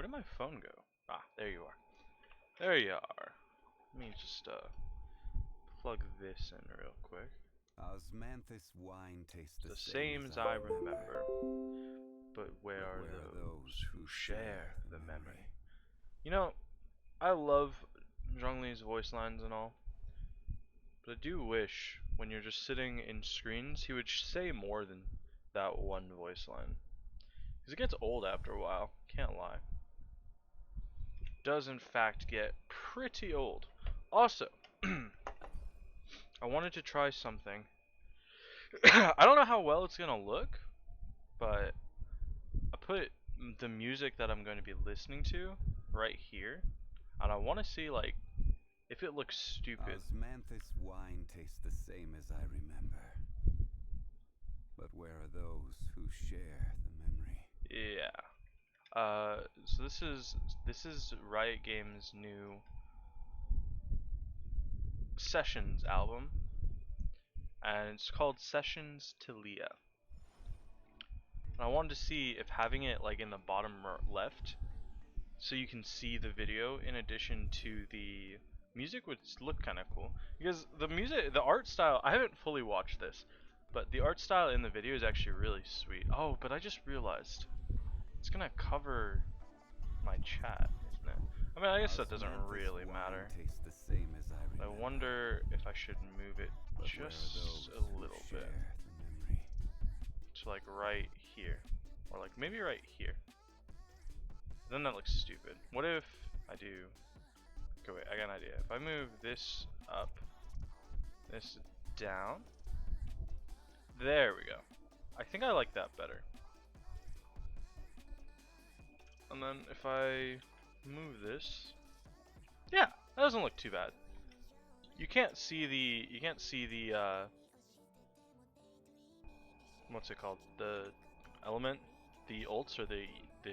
did my phone go? Ah, there you are. There you are. Let me just plug this in real quick. Osmanthus wine tastes The same as I remember. But where are those who share the memory? You know, I love Zhongli's voice lines and all, but I do wish when you're just sitting in screens, he would say more than that one voice line. Because it gets old after a while, can't lie. It does in fact get pretty old. Also, I wanted to try something. I don't know how well it's gonna look, but I put the music that I'm going to be listening to right here, and I want to see like if it looks stupid. Osmanthus wine tastes the same as I remember. But where are those who share the memory? Yeah. So this is Riot Games' new Sessions album, and it's called Sessions to Leah. And I wanted to see if having it like in the bottom left, so you can see the video in addition to the music, would look kind of cool. Because the music, the art style, I haven't fully watched this, but the art style in the video is actually really sweet. Oh, but I just realized it's gonna cover my chat, isn't it? I mean, I guess that doesn't really matter. I wonder if I should move it just a little bit to like right here, or like maybe right here. Then that looks stupid. What if I do? Okay, wait, I got an idea. If I move this up, this down, there we go. I think I like that better. And then if I move this, yeah, that doesn't look too bad. You can't see the what's it called? The element, the ults or the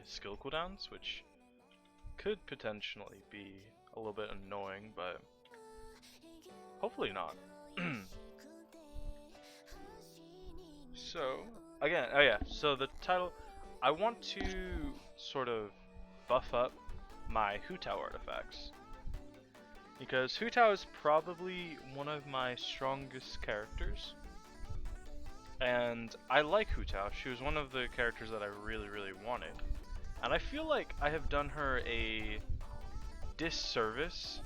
skill cooldowns, which could potentially be a little bit annoying, but hopefully not. So again, oh yeah, so the title, I want to sort of buff up my Hu Tao artifacts, because Hu Tao is probably one of my strongest characters, and I like Hu Tao. She was one of the characters that I really wanted, and I feel like I have done her a disservice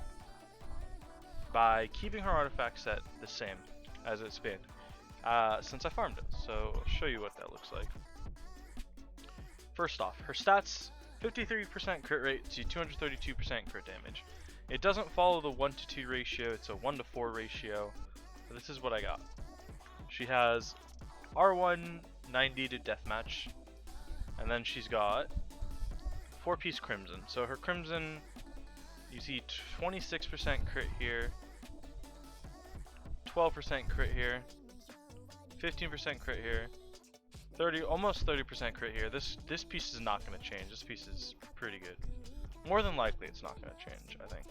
by keeping her artifact set the same as it's been since I farmed it. So I'll show you what that looks like. First off, her stats: 53% crit rate to 232% crit damage. It doesn't follow the 1 to 2 ratio, it's a 1 to 4 ratio. But this is what I got. She has R1 90 to deathmatch, and then she's got 4-piece Crimson. So her Crimson, you see 26% crit here, 12% crit here, 15% crit here, 30, almost 30% crit here. This piece is not going to change. This piece is pretty good. More than likely, it's not going to change, I think.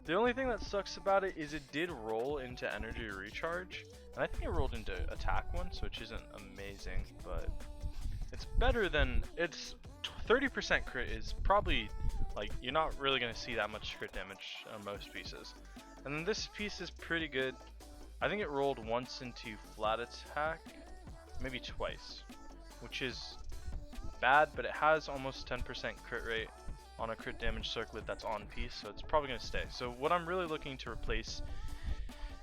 The only thing that sucks about it is it did roll into energy recharge, and I think it rolled into attack once, which isn't amazing, but it's better than, it's 30% crit is probably, like, you're not really going to see that much crit damage on most pieces. And then this piece is pretty good. I think it rolled once into flat attack, maybe twice, which is bad, but it has almost 10% crit rate on a crit damage circlet that's on piece, so it's probably going to stay. So what I'm really looking to replace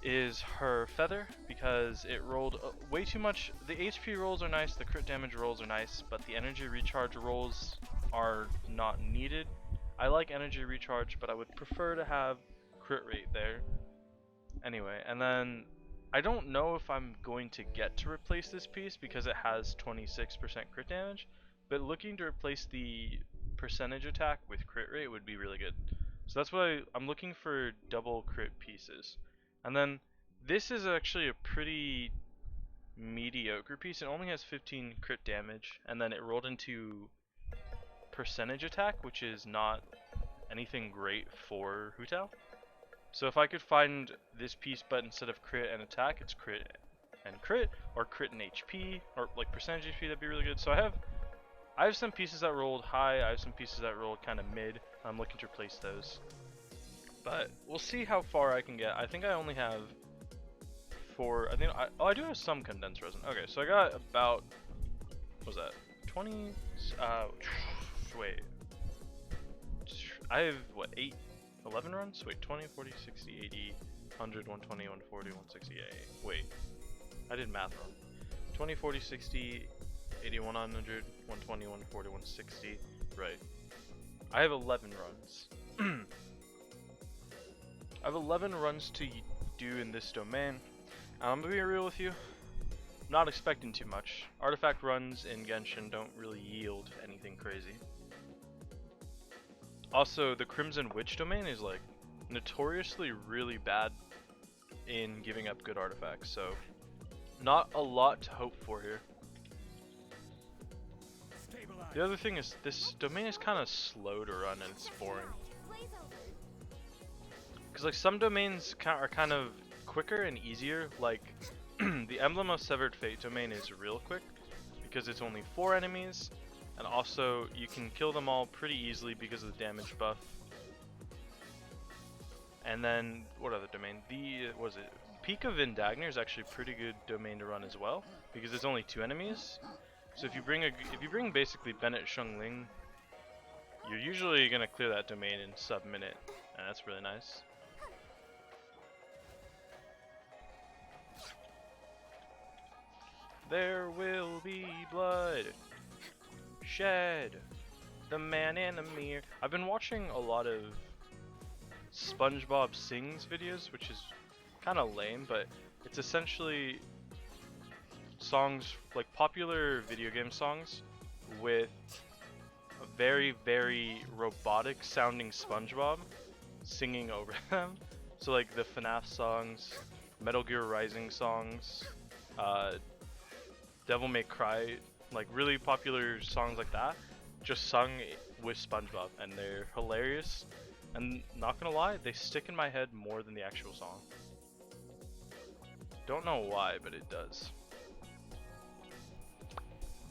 is her feather, because it rolled way too much. The HP rolls are nice, the crit damage rolls are nice, but the energy recharge rolls are not needed. I like energy recharge, but I would prefer to have crit rate there. Anyway, and then I don't know if I'm going to get to replace this piece because it has 26% crit damage, but looking to replace the percentage attack with crit rate would be really good. So that's why I'm looking for double crit pieces. And then this is actually a pretty mediocre piece. It only has 15 crit damage, and then it rolled into percentage attack, which is not anything great for Hu Tao. So if I could find this piece, but instead of crit and attack, it's crit and crit, or crit and HP, or like percentage HP, that'd be really good. So I have some pieces that rolled high, I have some pieces that rolled kind of mid. I'm looking to replace those. But we'll see how far I can get. I think I only have 4, I do have some condensed resin. Okay, so I got about, what was that, 20, wait. I have, what, 11 runs? Wait, 20, 40, 60, 80, 100, 120, 140, 160, wait. I did math wrong. 20, 40, 60, 80, 100, 120, 140, 160. Right. I have 11 runs. I have 11 runs to do in this domain. And I'm gonna be real with you. I'm not expecting too much. Artifact runs in Genshin don't really yield anything crazy. Also, the Crimson Witch domain is like notoriously really bad in giving up good artifacts, so not a lot to hope for here. The other thing is this domain is kind of slow to run and it's boring. Because like some domains are kind of quicker and easier, like the Emblem of Severed Fate domain is real quick because it's only 4 enemies, and also you can kill them all pretty easily because of the damage buff. And then what other domain? Peak of Vindagner is actually a pretty good domain to run as well because there's only 2 enemies. So if you bring basically Bennett Shungling, you're usually gonna clear that domain in sub-minute, and that's really nice. There will be blood shed. The man in the mirror. I've been watching a lot of SpongeBob Sings videos, which is kind of lame, but it's essentially songs, like popular video game songs with a very, very robotic sounding SpongeBob singing over them. So like the FNAF songs, Metal Gear Rising songs, Devil May Cry, like really popular songs like that, just sung with SpongeBob, and they're hilarious. And not gonna lie, they stick in my head more than the actual song. Don't know why, but it does.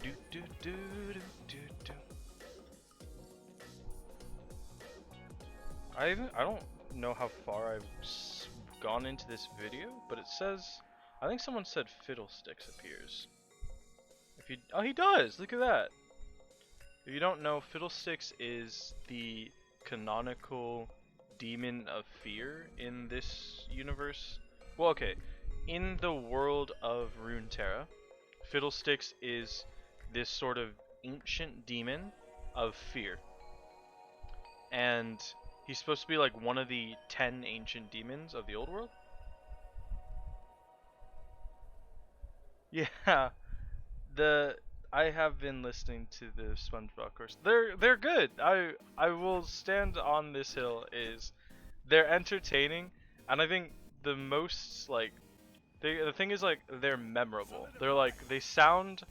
Do do do do do do. I don't know how far I've gone into this video, but it says, I think someone said Fiddlesticks appears. Oh, he does! Look at that! If you don't know, Fiddlesticks is the canonical demon of fear in this universe. Well, okay, in the world of Runeterra, Fiddlesticks is this sort of ancient demon of fear. And he's supposed to be like one of the 10 ancient demons of the old world. Yeah. I have been listening to the SpongeBob course. They're good. I will stand on this hill. They're entertaining, and I think the most like the thing is like they're memorable. They sound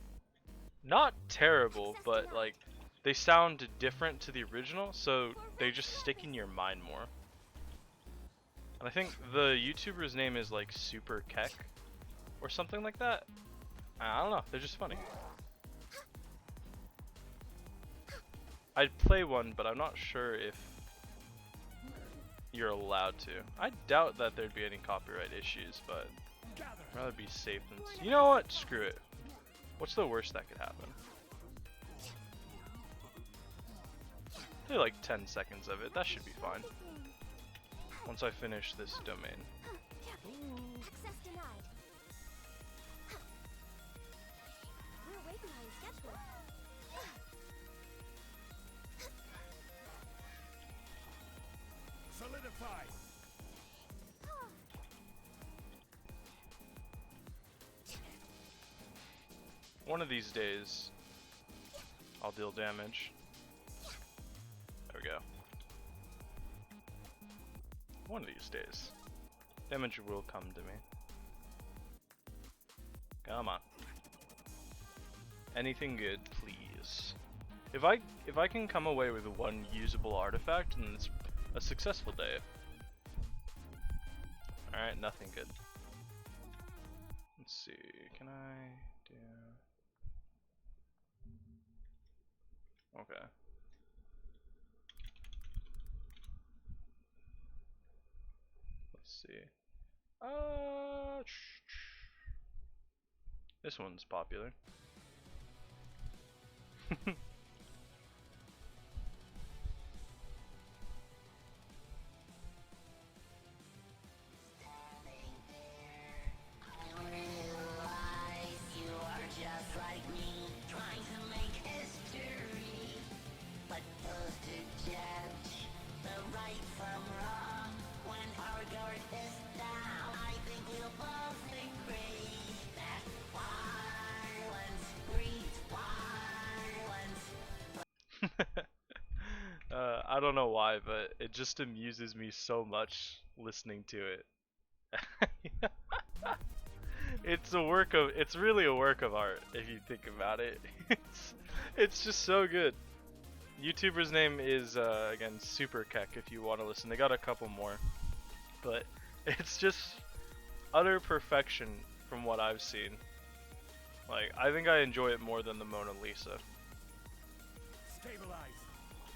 not terrible, but like they sound different to the original, so they just stick in your mind more. And I think the YouTuber's name is like Super Keck or something like that. I don't know, they're just funny. I'd play one, but I'm not sure if you're allowed to. I doubt that there'd be any copyright issues, but I'd rather be safe than... You know what? Screw it. What's the worst that could happen? Play like 10 seconds of it. That should be fine. Once I finish this domain. Access denied. We're way behind schedule. Solidify. One of these days, I'll deal damage. There we go. One of these days, damage will come to me. Come on. Anything good, please. If I can come away with one usable artifact, then it's a successful day. Alright, nothing good. Let's see, can I do... Okay. Let's see. This one's popular. I don't know why, but it just amuses me so much listening to it. It's really a work of art if you think about it. It's just so good. YouTuber's name is again Super Keck if you want to listen. They got a couple more, but it's just utter perfection from what I've seen. Like, I think I enjoy it more than the Mona Lisa. Stabilize.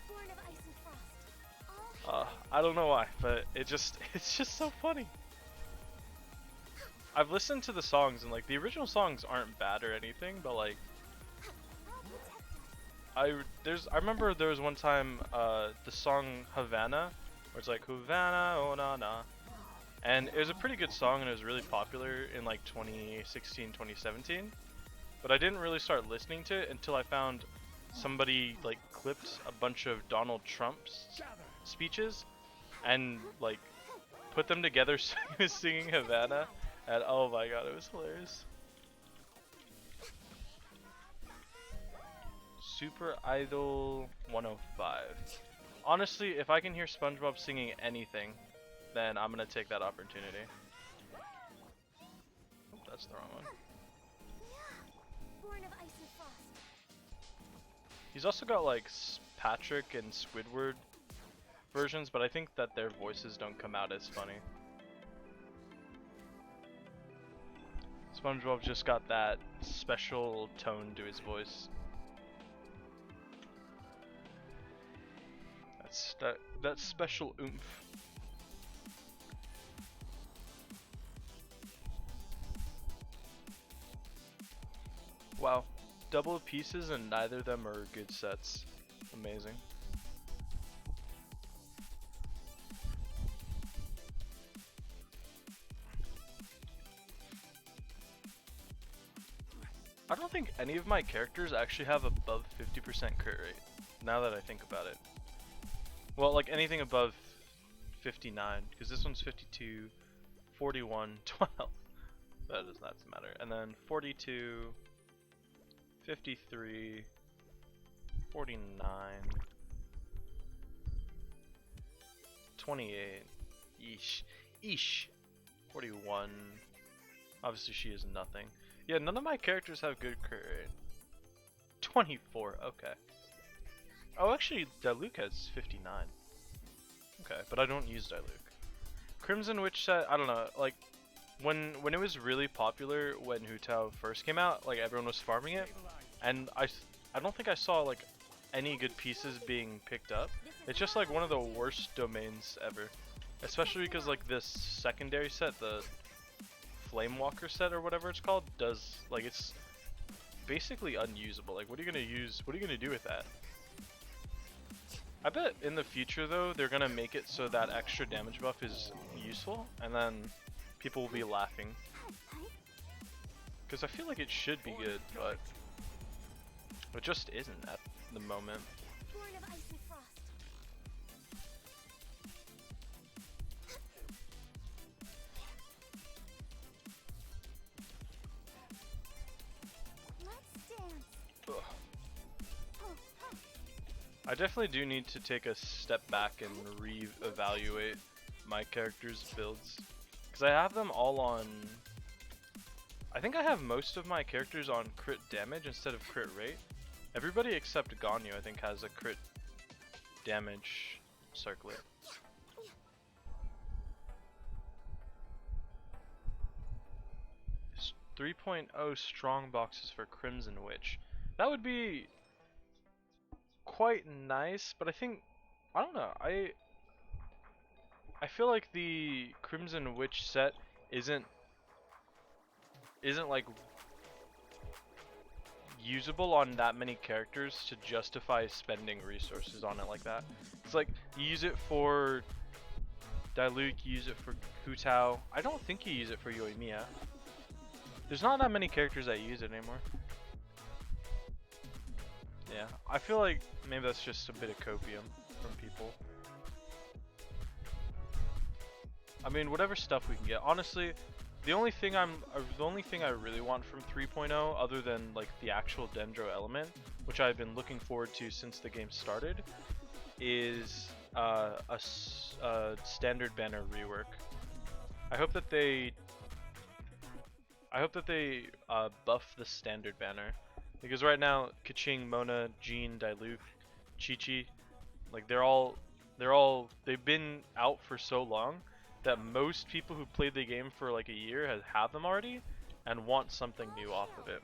Born of ice and frost. I don't know why, but it's just so funny. I've listened to the songs and like the original songs aren't bad or anything, but like I remember there was one time the song Havana, where it's like Havana oh na na, and it was a pretty good song and it was really popular in like 2016 2017, but I didn't really start listening to it until I found somebody like clipped a bunch of Donald Trump's speeches and like put them together so he was singing Havana, and oh my god, it was hilarious. Super Idol 105. Honestly, if I can hear SpongeBob singing anything, then I'm gonna take that opportunity. Oh, that's the wrong one. Born of ice and frost. He's also got like Patrick and Squidward versions, but I think that their voices don't come out as funny. SpongeBob just got that special tone to his voice. That special oomph. Wow, double pieces and neither of them are good sets. Amazing. I don't think any of my characters actually have above 50% crit rate, now that I think about it. Well, like anything above 59, because this one's 52, 41, 12. That does not matter. And then 42, 53, 49, 28, eesh, 41. Obviously she is nothing. Yeah, none of my characters have good crit rate. 24, okay. Oh, actually, Diluc has 59. Okay, but I don't use Diluc. Crimson Witch set, I don't know, like, when it was really popular, when Hu Tao first came out, like, everyone was farming it, and I don't think I saw, like, any good pieces being picked up. It's just, like, one of the worst domains ever. Especially because, like, this secondary set, the Flamewalker set or whatever it's called, does, like, it's basically unusable. Like, what are you gonna do with that? I bet in the future though, they're gonna make it so that extra damage buff is useful, and then people will be laughing. Because I feel like it should be good, but it just isn't at the moment. Born of ice and frost. Let's dance. Ugh. Oh, huh. I definitely do need to take a step back and re-evaluate my character's builds. Because I have them all on... I think I have most of my characters on crit damage instead of crit rate. Everybody except Ganyu, I think, has a crit damage circlet. 3.0 strong boxes for Crimson Witch. That would be quite nice, but I think I don't know. I feel like the Crimson Witch set isn't like usable on that many characters to justify spending resources on it like that. It's like you use it for Diluc, you use it for Hu Tao. I don't think you use it for Yoimiya. There's not that many characters that use it anymore. Yeah, I feel like maybe that's just a bit of copium from people. I mean, whatever stuff we can get. Honestly, the only thing I really want from 3.0, other than like the actual Dendro element, which I've been looking forward to since the game started, is a standard banner rework. I hope that they buff the standard banner, because right now Keqing, Mona, Jean, Diluc, Chi-Chi, like they've been out for so long that most people who played the game for like a year have them already and want something new off of it.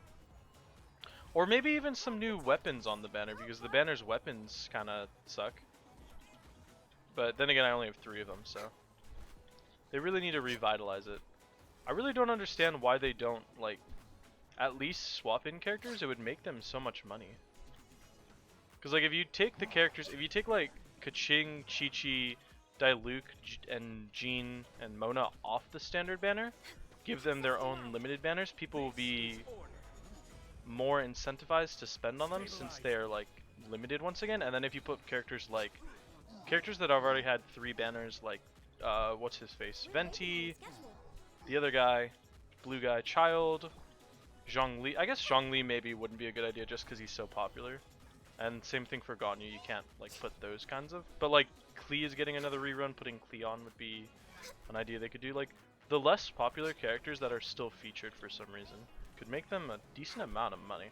Or maybe even some new weapons on the banner, because the banner's weapons kind of suck. But then again, I only have 3 of them, so they really need to revitalize it. I really don't understand why they don't like at least swap in characters. It would make them so much money. Because like if you take the characters, if you take like Keqing, Chi-Chi, Diluc, and Jean and Mona off the standard banner, give them their own limited banners, people will be more incentivized to spend on them since they are like limited once again. And then if you put characters that have already had 3 banners, like what's his face, Venti, the other guy, blue guy, Child, Zhongli. I guess Zhongli maybe wouldn't be a good idea just because he's so popular. And same thing for Ganyu, you can't like put those kinds of. But like Klee is getting another rerun, putting Klee on would be an idea they could do. Like the less popular characters that are still featured for some reason could make them a decent amount of money.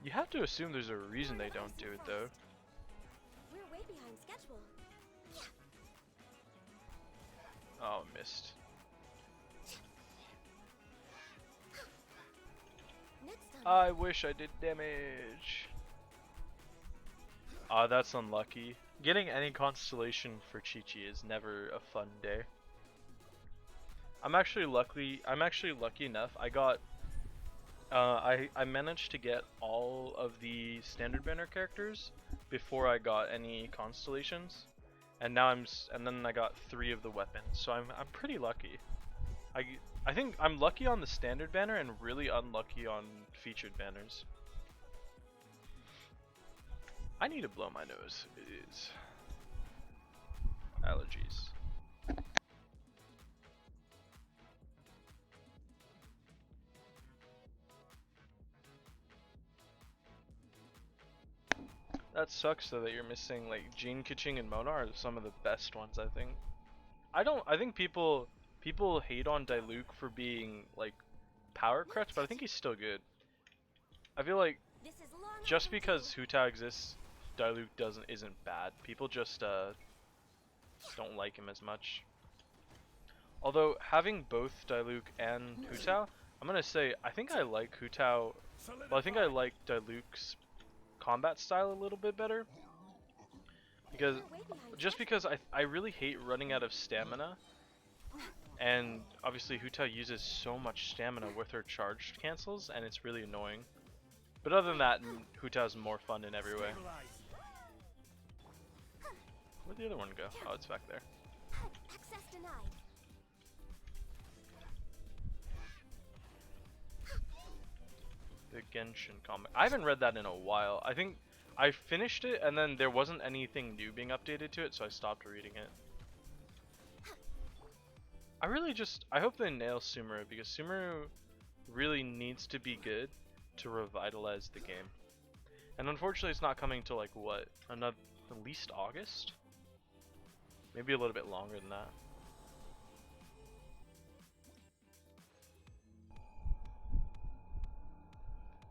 You have to assume there's a reason they don't do it though. We're way behind schedule. Oh, missed. Next time. I wish I did damage. Ah, that's unlucky. Getting any constellation for Chi-Chi is never a fun day. I'm actually lucky enough. I got I managed to get all of the standard banner characters before I got any constellations. And now and then I got 3 of the weapons. So I'm pretty lucky. I think I'm lucky on the standard banner and really unlucky on featured banners. I need to blow my nose. It is allergies. That sucks though that you're missing like Jean, Keqing, and Mona are some of the best ones, I think. I think people hate on Diluc for being like power crutch, but I think he's still good. I feel like This is long just overdue. because Hu Tao exists, Diluc isn't bad. People just don't like him as much. Although having both Diluc and Hu Tao, I'm gonna say I think I like Hu Tao. Well, I think I like Diluc's combat style a little bit better, because We're way behind just schedule. because I really hate running out of stamina, and obviously Hu Tao uses so much stamina with her charged cancels, and it's really annoying. But other than that, Hu Tao's more fun in every way. Where'd the other one go? Oh, it's back there. Access denied. The Genshin comic. I haven't read that in a while. I think I finished it and then there wasn't anything new being updated to it, so I stopped reading it. I hope they nail Sumeru, because Sumeru really needs to be good to revitalize the game. And unfortunately it's not coming till like what? At least August? Maybe a little bit longer than that.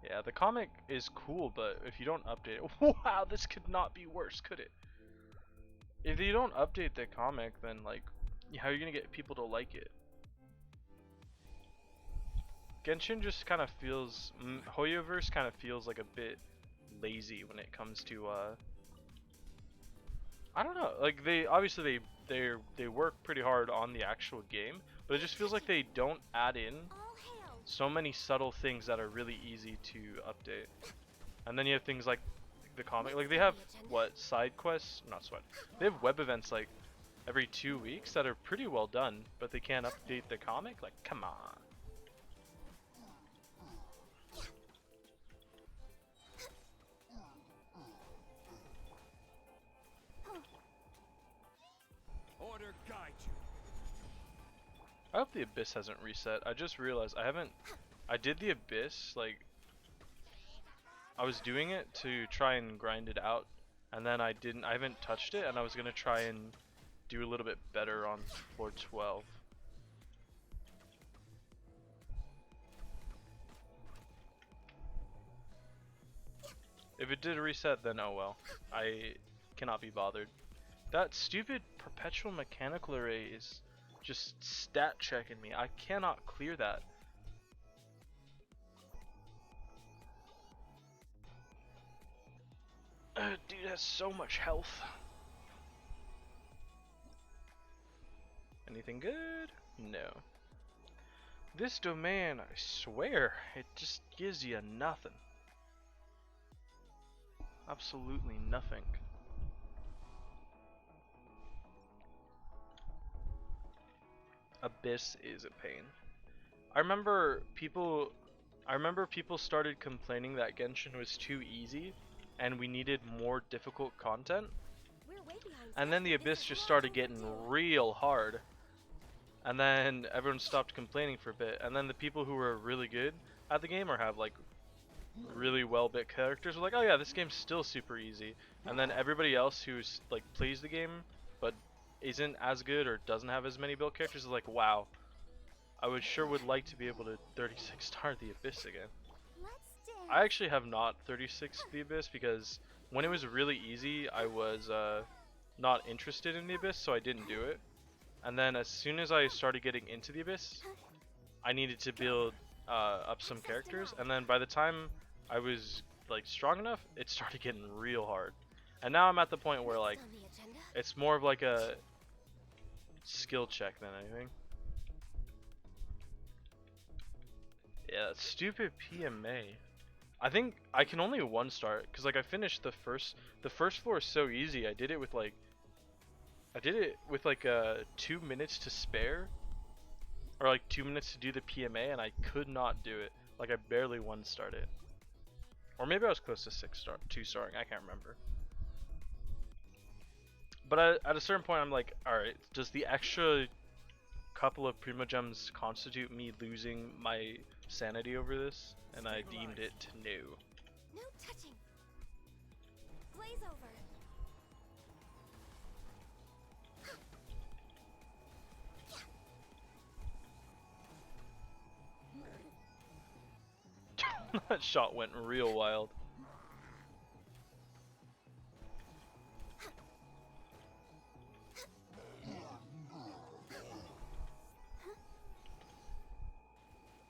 Yeah, the comic is cool, but if you don't update it, wow, this could not be worse, could it? If you don't update the comic, then like, how are you gonna get people to like it? Genshin just kind of feels, Hoyoverse kind of feels like a bit lazy when it comes to I don't know. Like they obviously they work pretty hard on the actual game, but it just feels like they don't add in All hail. so many subtle things that are really easy to update. And then you have things like the comic, like they have what side quests, not sweat. They have web events like every 2 weeks that are pretty well done, but they can't update the comic. Like, come on. Order guide you. I hope the Abyss hasn't reset. I just realized I haven't. I did the Abyss, like, I was doing it to try and grind it out, and then I haven't touched it, and I was gonna try and do a little bit better on floor 12. If it did reset, then oh well. I cannot be bothered. That stupid perpetual mechanical array is just stat checking me. I cannot clear that. Dude has so much health. Anything good? No. This domain, I swear, it just gives you nothing. Absolutely nothing. Abyss is a pain. I remember people started complaining that Genshin was too easy and we needed more difficult content. We're way behind And then the schedule. Abyss This is just a started long getting overdue. real hard. And then everyone stopped complaining for a bit. And then the people who were really good at the game or have like really well built characters were like, oh yeah, this game's still super easy. And then everybody else who's like plays the game but isn't as good or doesn't have as many built characters is like, wow, I would like to be able to 36 star the Abyss again. Let's dance. I actually have not 36 the Abyss because when it was really easy, I was not interested in the Abyss, so I didn't do it. And then as soon as I started getting into the Abyss, I needed to build up some characters, and then by the time I was like strong enough, it started getting real hard. And now I'm at the point where like Next on the agenda. it's more of like a skill check than anything. Yeah, that stupid PMA. I think I can only one star it because like I finished the first floor is so easy. I did it with like 2 minutes to spare, or like 2 minutes to do the PMA, and I could not do it. Like I barely one starred it, or maybe I was close to 2 starring. I can't remember. But at a certain point, I'm like, all right, does the extra couple of Primo Gems constitute me losing my sanity over this? And I deemed it no. No touching. Blaze over. That shot went real wild.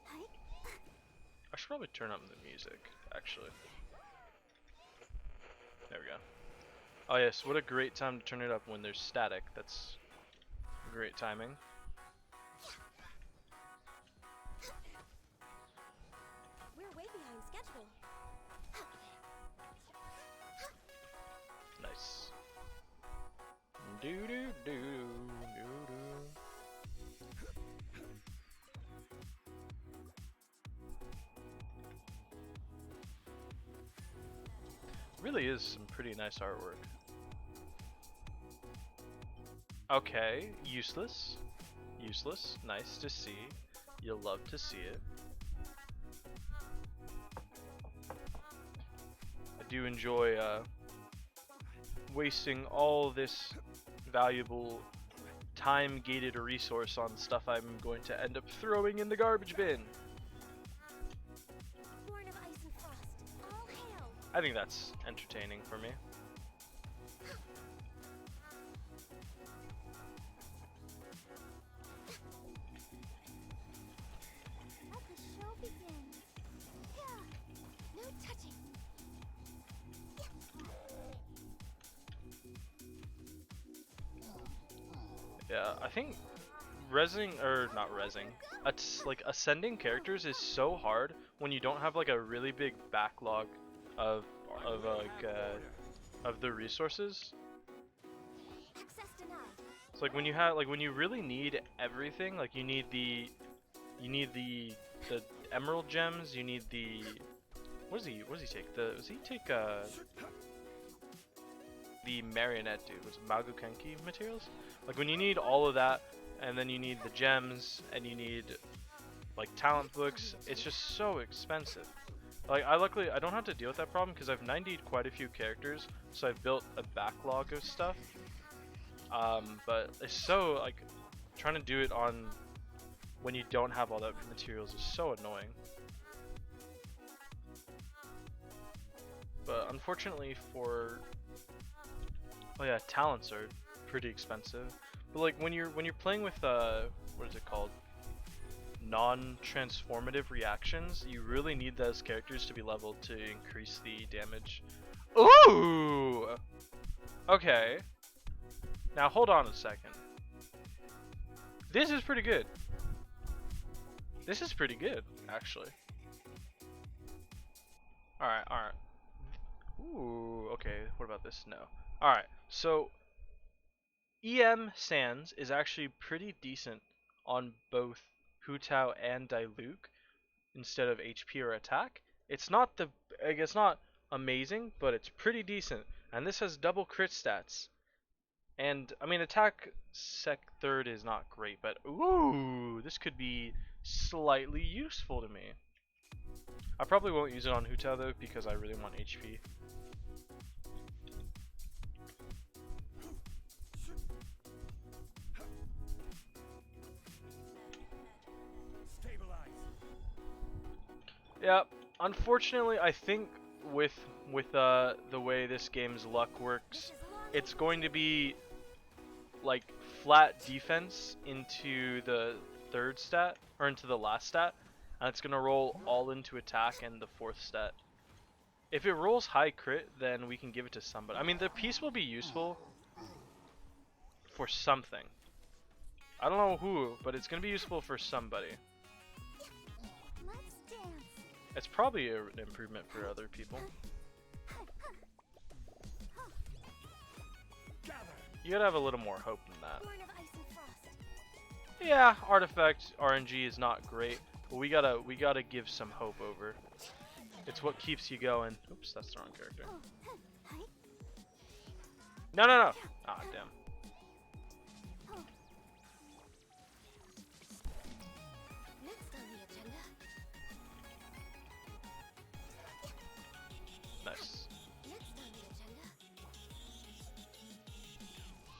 Hi. I should probably turn up the music, actually. There we go. Oh yes, what a great time to turn it up when there's static. That's great timing. We're way behind schedule. Nice. Do do do do do. Really is some pretty nice artwork. Okay, useless. Useless. Nice to see. You'll love to see it. I do enjoy wasting all this valuable time-gated resource on stuff I'm going to end up throwing in the garbage bin. Born of ice and frost. All hail. I think that's entertaining for me. Let the show begin. Yeah. No touching. Yeah, I think resing or not resing, like ascending characters is so hard when you don't have like a really big backlog of of the resources. Access denied. It's like when you have when you really need everything, like you need the the emerald gems, you need the what does he take? Does he take the marionette dude? Was it Magukenki materials? Like when you need all of that, and then you need the gems, and you need like talent books, it's just so expensive. Like luckily I don't have to deal with that problem because I've 90'd quite a few characters, so I've built a backlog of stuff. But it's so like trying to do it on when you don't have all that materials is so annoying. But unfortunately for talents are pretty expensive. But like when you're playing with what is it called? Non-transformative reactions, you really need those characters to be leveled to increase the damage. Ooh! Okay. Now hold on a second. This is pretty good. This is pretty good, actually. Alright, alright. Ooh, okay, what about this? No. Alright, so EM Sans is actually pretty decent on both Hu Tao and Diluc instead of HP or attack. It's not it's not amazing, but it's pretty decent. And this has double crit stats. And I mean attack sec third is not great, but ooh, this could be slightly useful to me. I probably won't use it on Hu Tao though because I really want HP. Yeah, unfortunately, I think with the way this game's luck works, it's going to be like flat defense into the third stat or into the last stat, and it's gonna roll all into attack and the fourth stat. If it rolls high crit, then we can give it to somebody. I mean, the piece will be useful for something. I don't know who, but it's gonna be useful for somebody. Let's dance. It's probably an improvement for other people. You gotta have a little more hope than that. Born of ice and frost. Yeah, artifact RNG is not great, but we gotta give some hope over. It's what keeps you going. Oops, that's the wrong character. Oh, hi. No, no, no. Ah, damn. Next on the agenda. Nice. Next on the agenda.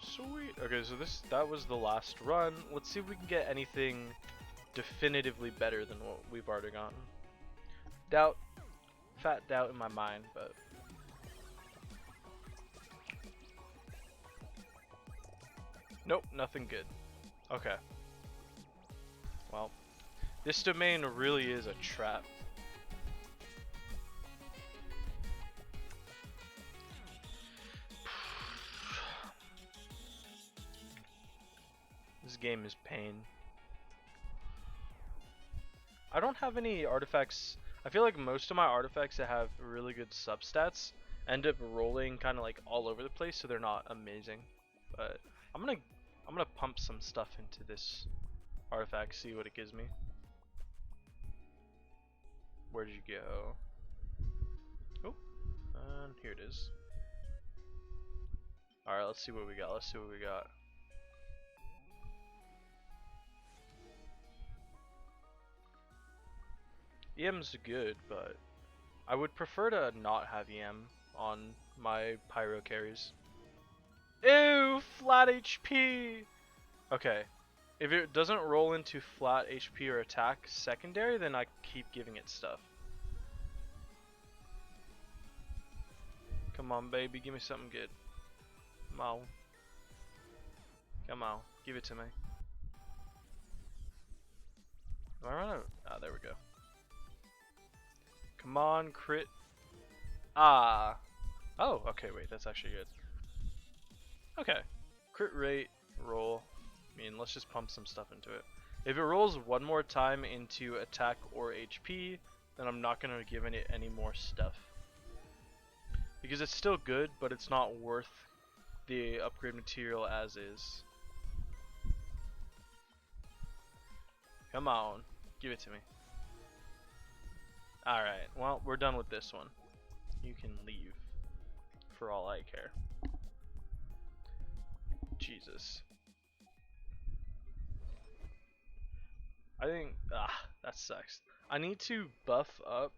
Sweet. Okay, so that was the last run. Let's see if we can get anything definitively better than what we've already gotten. Fat doubt in my mind, but nope, nothing good. Okay. Well, this domain really is a trap. This game is pain. I don't have any artifacts. I feel like most of my artifacts that have really good substats end up rolling kind of like all over the place, so they're not amazing. But I'm gonna pump some stuff into this artifact, see what it gives me. Where did you go? Oh, and here it is. All right, let's see what we got. Let's see what we got. EM's good, but I would prefer to not have EM on my pyro carries. Ew, flat HP! Okay, if it doesn't roll into flat HP or attack secondary, then I keep giving it stuff. Come on, baby, give me something good. Come on. Come on, give it to me. Am I running? Ah, there we go. Come on, crit. Ah. Oh, okay, wait, that's actually good. Okay. Crit rate, roll. mean, let's just pump some stuff into it. If it rolls one more time into attack or HP, then I'm not going to give it any more stuff. Because it's still good, but it's not worth the upgrade material as is. Come on, give it to me. Alright, well, we're done with this one. You can leave, for all I care. Jesus. I think, that sucks. I need to buff up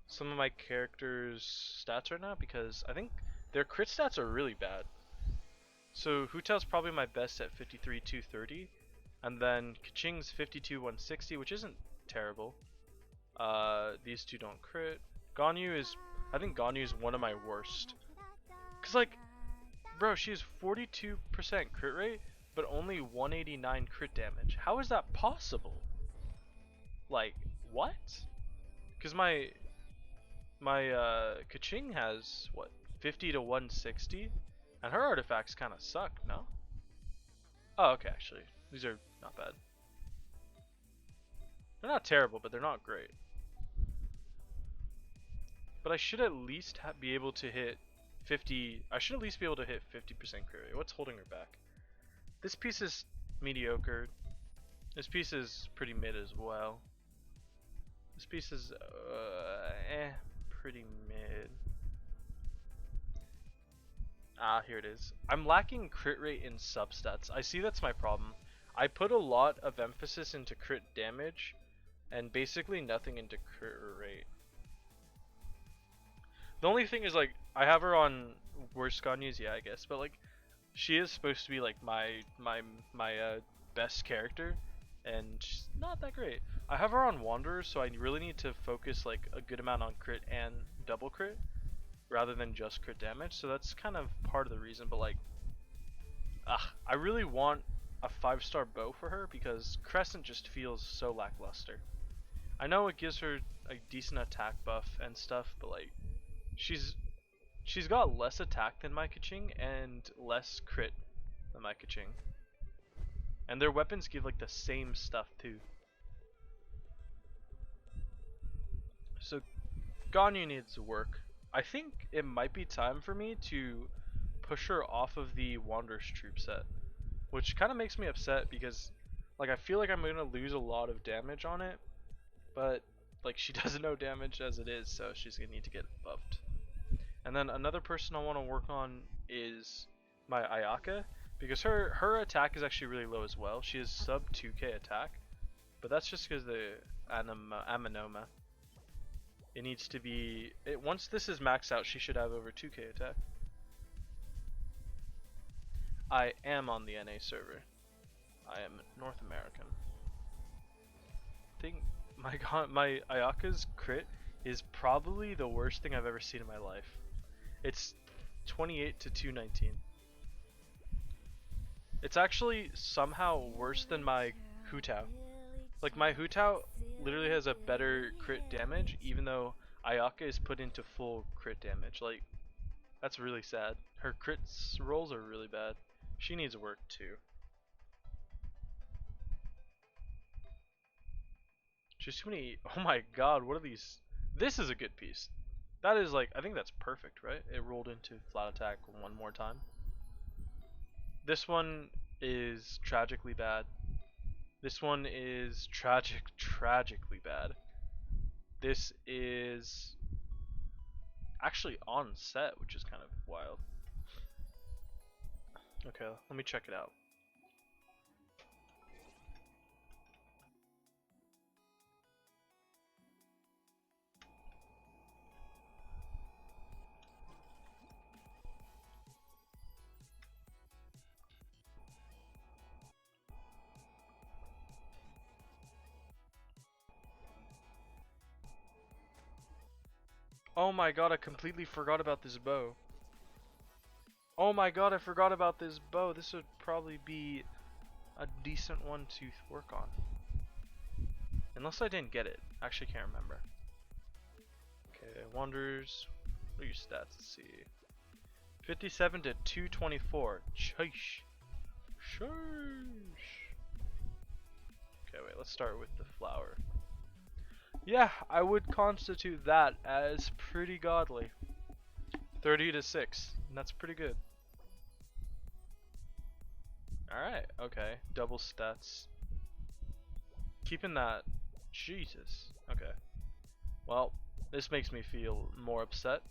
some of my characters' stats right now because I think their crit stats are really bad. So Hu-Tao's probably my best at 53 230, and then Keqing's 52 160, which isn't terrible. These two don't crit. Ganyu is, I think Ganyu is one of my worst. Cause like, bro, she has 42% crit rate, but only 189 crit damage. How is that possible? Like, what? Cause my Keqing has what, 50 to 160, and her artifacts kind of suck, no? Oh, okay, actually, these are not bad. They're not terrible, but they're not great. But I should at least be able to hit 50. I should at least be able to hit 50% crit rate. What's holding her back? This piece is mediocre. This piece is pretty mid as well. This piece is pretty mid. Ah, here it is. I'm lacking crit rate in substats. I see that's my problem. I put a lot of emphasis into crit damage and basically nothing into crit rate. The only thing is, like, I have her on worst Ganyus, yeah, I guess, but like, she is supposed to be like my best character, and she's not that great. I have her on Wanderer, so I really need to focus like a good amount on crit and double crit, rather than just crit damage. So that's kind of part of the reason. But like, I really want a 5-star bow for her because Crescent just feels so lackluster. I know it gives her a decent attack buff and stuff, but like, she's got less attack than my Keqing and less crit than my Keqing. And their weapons give like the same stuff too. So Ganyu needs work. I think it might be time for me to push her off of the Wanderer's Troop set, which kind of makes me upset because like I feel like I'm gonna lose a lot of damage on it, but like she doesn't know damage as it is, so she's gonna need to get buffed. And then another person I want to work on is my Ayaka, because her attack is actually really low as well. She has sub 2k attack, but that's just because the Aminoma. It needs to be, once this is maxed out, she should have over 2k attack. I am on the NA server. I am North American. I think my Ayaka's crit is probably the worst thing I've ever seen in my life. It's 28 to 219. It's actually somehow worse than my Hu-Tao. Like my Hu-Tao literally has a better crit damage, even though Ayaka is put into full crit damage. Like, that's really sad. Her crit rolls are really bad. She needs work too. Just too many. Oh my god, what are these? This is a good piece. That is like, I think that's perfect, right? It rolled into flat attack one more time. This one is tragically bad. This one is tragically bad. This is actually on set, which is kind of wild. Okay, let me check it out. Oh my god, I completely forgot about this bow. Oh my god, I forgot about this bow. This would probably be a decent one to work on. Unless I didn't get it. Actually can't remember. Okay, Wanderers. What are your stats? Let's see. 57 to 224. Sheesh. Sheesh. Okay, wait, let's start with the flower. Yeah, I would constitute that as pretty godly. 30 to 6, and that's pretty good. Alright, okay, double stats. Keeping that, Jesus, okay. Well, this makes me feel more upset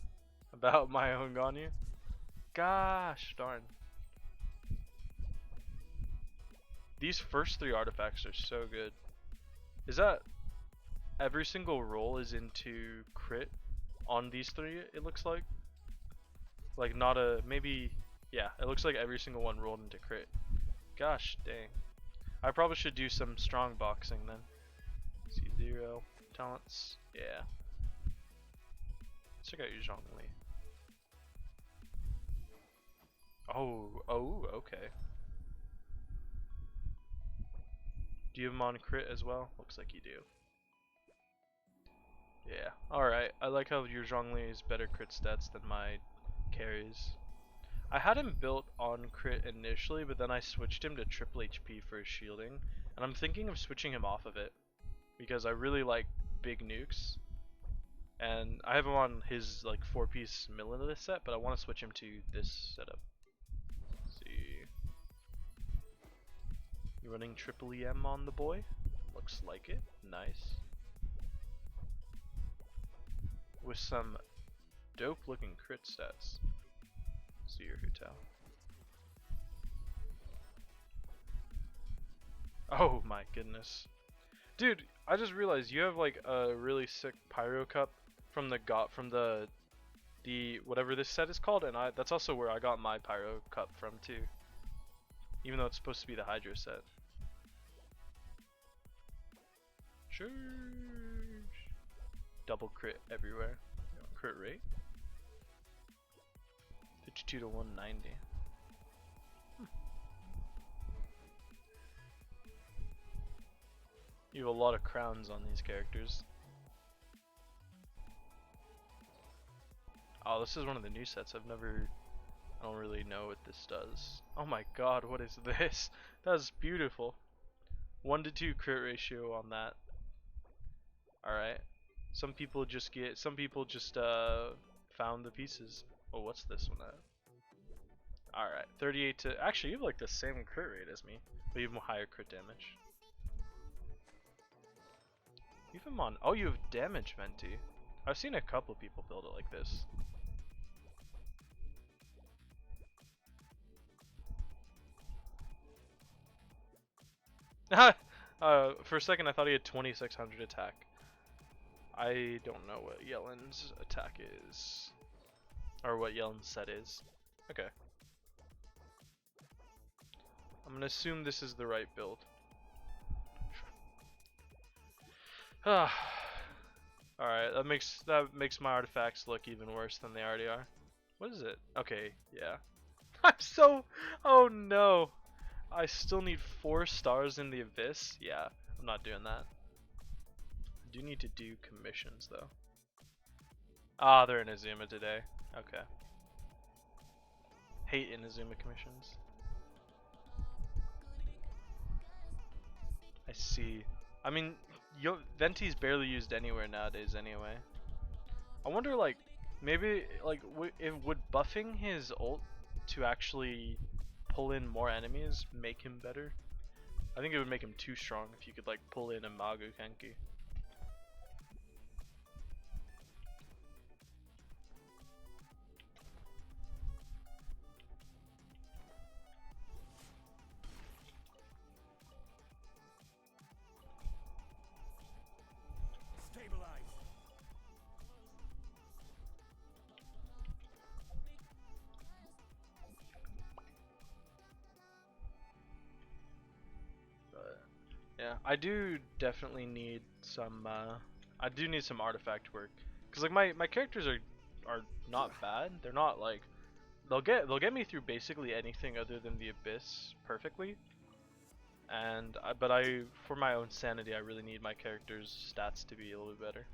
about my own Ganyu. Gosh darn. These first 3 artifacts are so good. Is that every single roll is into crit on these 3, it looks like? Like not a, maybe, yeah, it looks like every single one rolled into crit. Gosh dang. I probably should do some strong boxing then. C0, talents, yeah. Let's check out your Zhongli. Oh, okay. Do you have him on crit as well? Looks like you do. Yeah, alright. I like how your Zhongli is better crit stats than my carries. I had him built on crit initially, but then I switched him to triple HP for his shielding. And I'm thinking of switching him off of it, because I really like big nukes. And I have him on his like 4-piece Millilith set, but I want to switch him to this setup. Let's see. You running triple EM on the boy? Looks like it. Nice. With some dope looking crit stats. See your Hutao. Oh my goodness. Dude, I just realized you have like a really sick pyro cup from the whatever this set is called, and that's also where I got my pyro cup from too. Even though it's supposed to be the Hydro set. Sure. Double crit everywhere. Crit rate. 52 to 190. You have a lot of crowns on these characters. Oh, this is one of the new sets. I don't really know what this does. Oh my god, what is this? That's beautiful. 1 to 2 crit ratio on that. Alright. Some people just found the pieces. Oh, what's this one at? Alright, 38 to, actually you have like the same crit rate as me, but you have higher crit damage. You have him on, oh you have damage Venti. I've seen a couple people build it like this. For a second I thought he had 2600 attack. I don't know what Yelen's attack is. Or what Yelen's set is. Okay. I'm gonna assume this is the right build. Alright, that makes my artifacts look even worse than they already are. What is it? Okay, yeah. Oh no! I still need 4 stars in the Abyss? Yeah, I'm not doing that. I do need to do commissions though. Ah, they're in Azuma today. Okay. Hate Inazuma commissions. I see. I mean, Venti's barely used anywhere nowadays anyway. I wonder, like, maybe, like, would buffing his ult to actually pull in more enemies make him better? I think it would make him too strong if you could, like, pull in a Magu Kenki. Yeah, I do definitely need some. I do need some artifact work, cause like my characters are not bad. They're not like they'll get me through basically anything other than the Abyss perfectly. And but for my own sanity, I really need my character's stats to be a little bit better.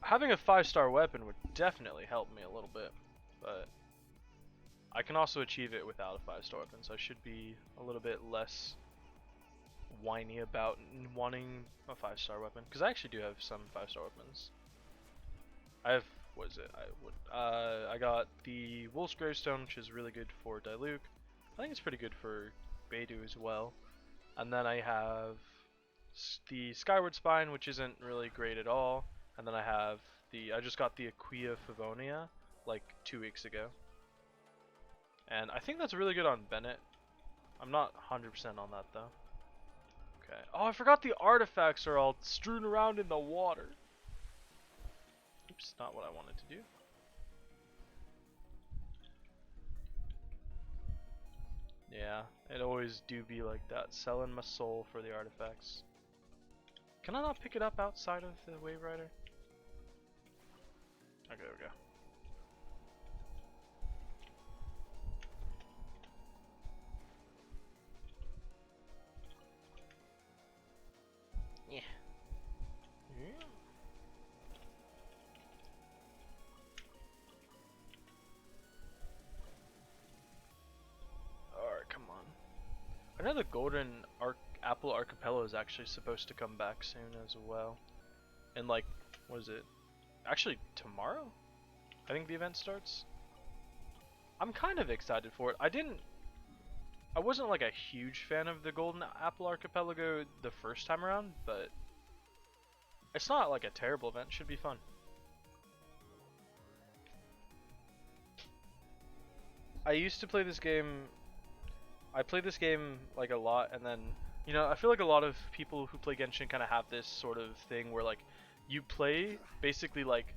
Having a 5-star weapon would definitely help me a little bit, but I can also achieve it without a 5-star weapon, so I should be a little bit less whiny about wanting a 5-star weapon, because I actually do have some 5-star weapons. I have, what is it? I got the Wolf's Gravestone, which is really good for Diluc. I think it's pretty good for Beidou as well. And then I have the Skyward Spine, which isn't really great at all. And then I just got the Aquia Favonia like 2 weeks ago. And I think that's really good on Bennett. I'm not 100% on that though. Okay. Oh, I forgot the artifacts are all strewn around in the water. Oops, not what I wanted to do. Yeah, it always do be like that. Selling my soul for the artifacts. Can I not pick it up outside of the Wave Rider? Okay, there we go. Yeah. Yeah. Alright, come on. I know the Golden Apple Archipelago is actually supposed to come back soon as well. And like, what is it? Actually, tomorrow? I think the event starts. I'm kind of excited for it. I wasn't like a huge fan of the Golden Apple Archipelago the first time around, but it's not like a terrible event. It should be fun. I used to play this game. I played this game like a lot, and then I feel like a lot of people who play Genshin kind of have this sort of thing where like you play basically like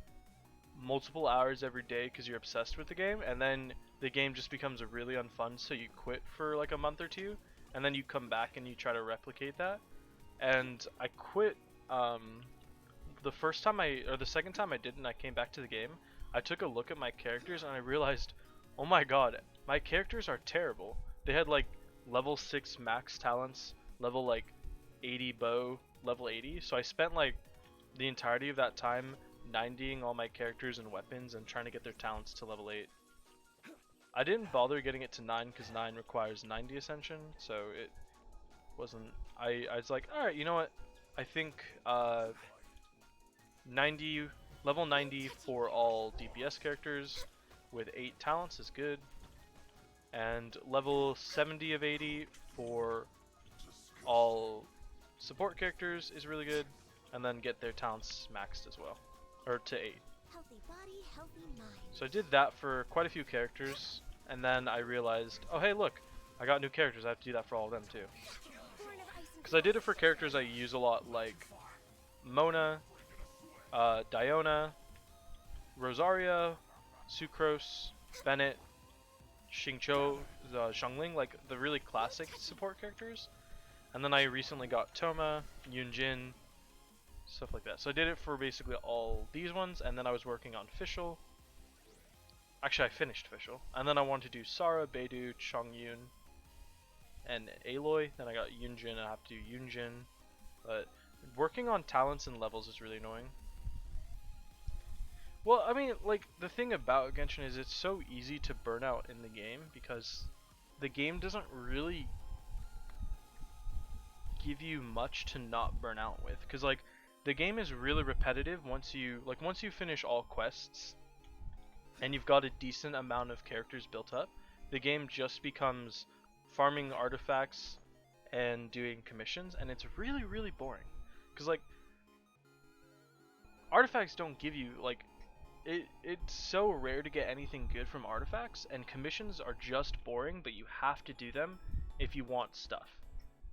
multiple hours every day because you're obsessed with the game, and then the game just becomes really unfun, so you quit for like a month or two, and then you come back and you try to replicate that. And I quit the second time I did, and I came back to the game. I took a look at my characters and I realized, oh my god, my characters are terrible. They had like level 6 max talents, level like 80 bow, level 80. So I spent like the entirety of that time 90ing all my characters and weapons and trying to get their talents to level 8. I didn't bother getting it to 9 because 9 requires 90 ascension, so it wasn't. I was like, alright, you know what? I think 90 level 90 for all DPS characters with 8 talents is good, and level 70 of 80 for all support characters is really good, and then get their talents maxed as well, or to 8. Healthy body, healthy mind. So I did that for quite a few characters, and then I realized, oh hey look, I got new characters, I have to do that for all of them too. Born of ice and Because I did it for characters I use a lot, like Mona, Diona, Rosaria, Sucrose, Bennett, Xingqiu, Xiangling, like the really classic support characters. And then I recently got Toma, Yunjin, stuff like that. So I did it for basically all these ones, and then I was working on Fischl. Actually, I finished Fischl. And then I wanted to do Sara, Beidou, Chongyun, and Aloy. Then I got Yunjin, and I have to do Yunjin. But working on talents and levels is really annoying. Well, I mean, like, the thing about Genshin is it's so easy to burn out in the game because the game doesn't really give you much to not burn out with. Because, like, the game is really repetitive once you finish all quests and you've got a decent amount of characters built up, the game just becomes farming artifacts and doing commissions, and it's really, really boring. Because, like, artifacts don't give you, like, it's so rare to get anything good from artifacts, and commissions are just boring, but you have to do them if you want stuff.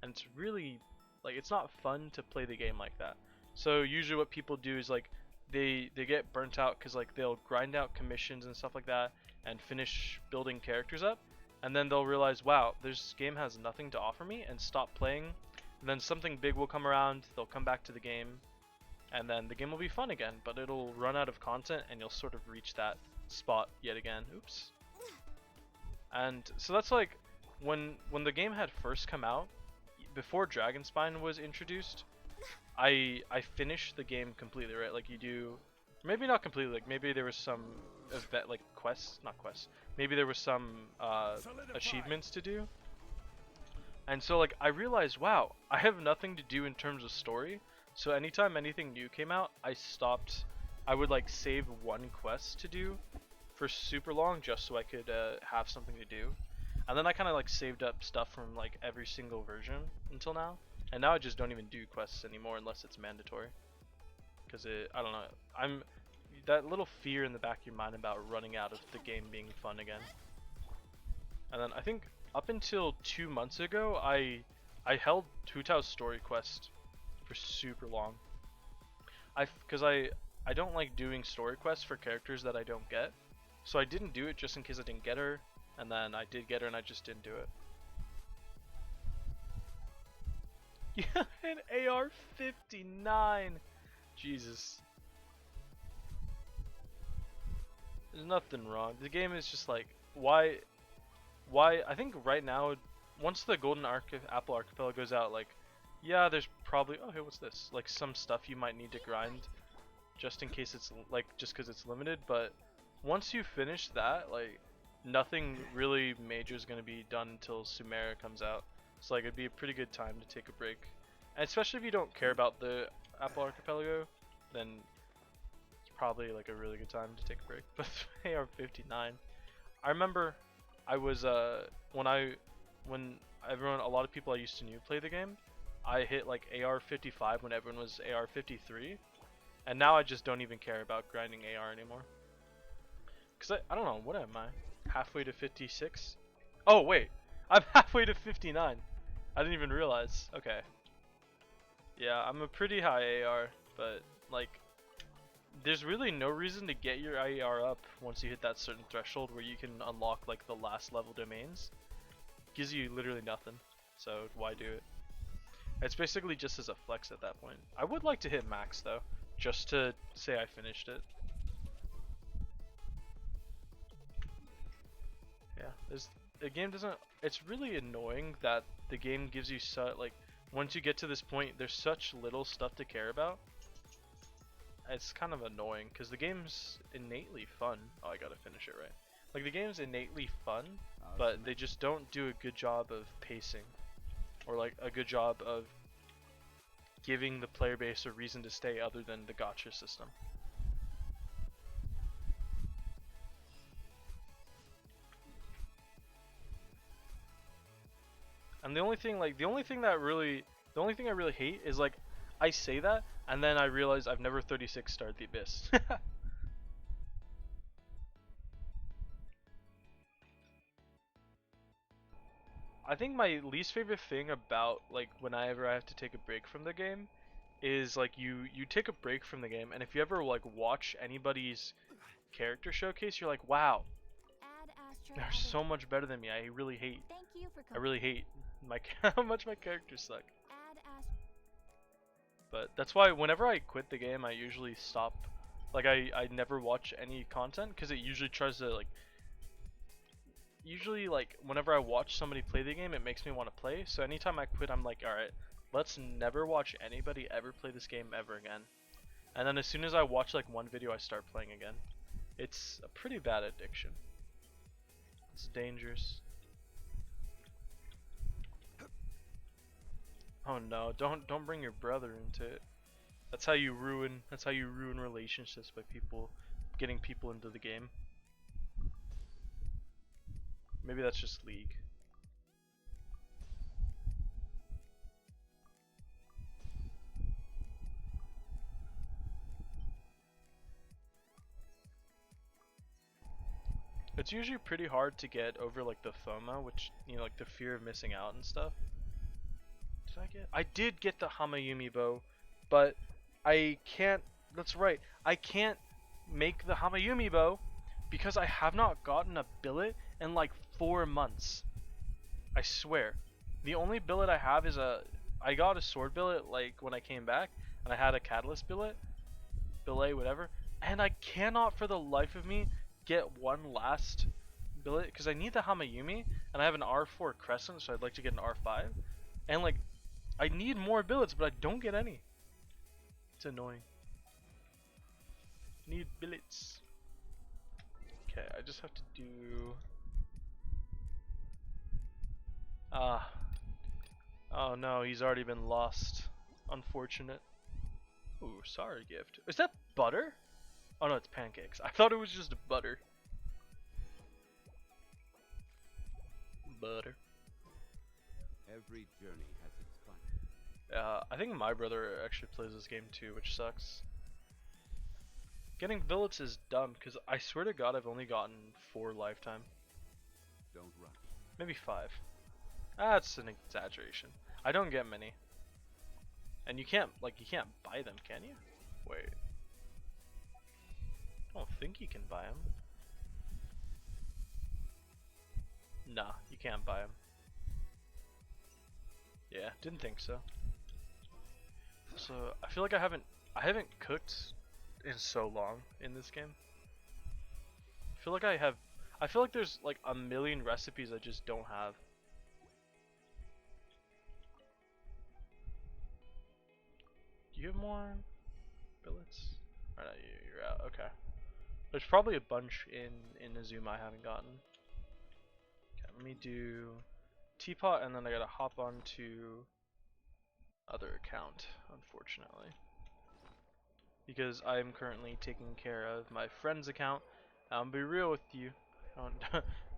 And it's really, like, it's not fun to play the game like that. So usually what people do is, like, they get burnt out because, like, they'll grind out commissions and stuff like that and finish building characters up, and then they'll realize, wow, this game has nothing to offer me, and stop playing. And then something big will come around, they'll come back to the game, and then the game will be fun again, but it'll run out of content and you'll sort of reach that spot yet again. Oops. And so that's like when the game had first come out, before Dragonspine was introduced, I finished the game completely, right? Like, you do, maybe not completely, like maybe there was some event, like quests, not quests. Maybe there was some achievements to do. And so like I realized, wow, I have nothing to do in terms of story. So anytime anything new came out, I stopped. I would like save one quest to do for super long just so I could have something to do. And then I kind of like saved up stuff from like every single version until now. And now I just don't even do quests anymore unless it's mandatory. Cause I don't know, that little fear in the back of your mind about running out of the game being fun again. And then I think up until 2 months ago, I held Hu Tao's story quest for super long. Cause I don't like doing story quests for characters that I don't get. So I didn't do it just in case I didn't get her, and then I did get her and I just didn't do it. Yeah, an AR-59. Jesus. There's nothing wrong. The game is just like, why I think right now, once the Golden Apple Archipelago goes out, like, yeah, there's probably, oh hey, what's this? Like some stuff you might need to grind just in case it's like, just because it's limited, but once you finish that, like, nothing really major is going to be done until Sumeria comes out. So like it'd be a pretty good time to take a break. And especially if you don't care about the Apple Archipelago, then it's probably like a really good time to take a break. But AR-59, I remember I was when a lot of people I used to know play the game, I hit like AR-55 when everyone was AR-53, and now I just don't even care about grinding AR anymore. Cause I don't know, what am I? Halfway to 56? Oh wait, I'm halfway to 59. I didn't even realize. Okay. Yeah, I'm a pretty high AR, but like, there's really no reason to get your AR up once you hit that certain threshold where you can unlock like the last level domains. Gives you literally nothing, so why do it? It's basically just as a flex at that point. I would like to hit max though, just to say I finished it. Yeah, the game doesn't. It's really annoying that the game gives you like, once you get to this point, there's such little stuff to care about. It's kind of annoying because the game's innately fun. Oh, I gotta finish it right. Like the game's innately fun, but they just don't do a good job of pacing, or like a good job of giving the player base a reason to stay other than the gacha system. And the only thing I really hate is like, I say that and then I realize I've never 36 starred the Abyss. I think my least favorite thing about like whenever I have to take a break from the game is like you take a break from the game, and if you ever like watch anybody's character showcase, you're like, wow, they're so much better than me. I really hate my how much my characters suck. But that's why whenever I quit the game, I usually stop. Like I never watch any content because it usually tries to like. Usually like whenever I watch somebody play the game, it makes me want to play. So anytime I quit, I'm like, all right, let's never watch anybody ever play this game ever again. And then as soon as I watch like one video, I start playing again. It's a pretty bad addiction. It's dangerous. Oh no, don't bring your brother into it. That's how you ruin relationships, by getting people into the game. Maybe that's just League. It's usually pretty hard to get over like the FOMO, which, you know, like the fear of missing out and stuff. I did get the Hamayumi bow, but I can't, that's right, I can't make the Hamayumi bow because I have not gotten a billet in like 4 months. I swear. The only billet I have is I got a sword billet like when I came back, and I had a catalyst billet, whatever, and I cannot for the life of me get one last billet because I need the Hamayumi, and I have an R4 Crescent, so I'd like to get an R5, and like I need more billets, but I don't get any. It's annoying. Need billets. Okay, I just have to do. Ah. Oh no, he's already been lost. Unfortunate. Ooh, sorry gift. Is that butter? Oh no, it's pancakes. I thought it was just butter. Butter. Every journey has its fun. I think my brother actually plays this game too, which sucks. Getting billets is dumb, because I swear to god I've only gotten 4 lifetime. Don't run. Maybe 5. That's an exaggeration. I don't get many. And you can't buy them, can you? Wait. I don't think you can buy them. Nah, you can't buy them. Yeah, didn't think so. So I feel like I haven't cooked in so long in this game. I feel like there's like a million recipes I just don't have. Do you have more billets? Or no, you're out. Okay. There's probably a bunch in Azuma I haven't gotten. Okay, let me do teapot, and then I gotta hop on to other account, unfortunately, because I am currently taking care of my friend's account. I'll be real with you.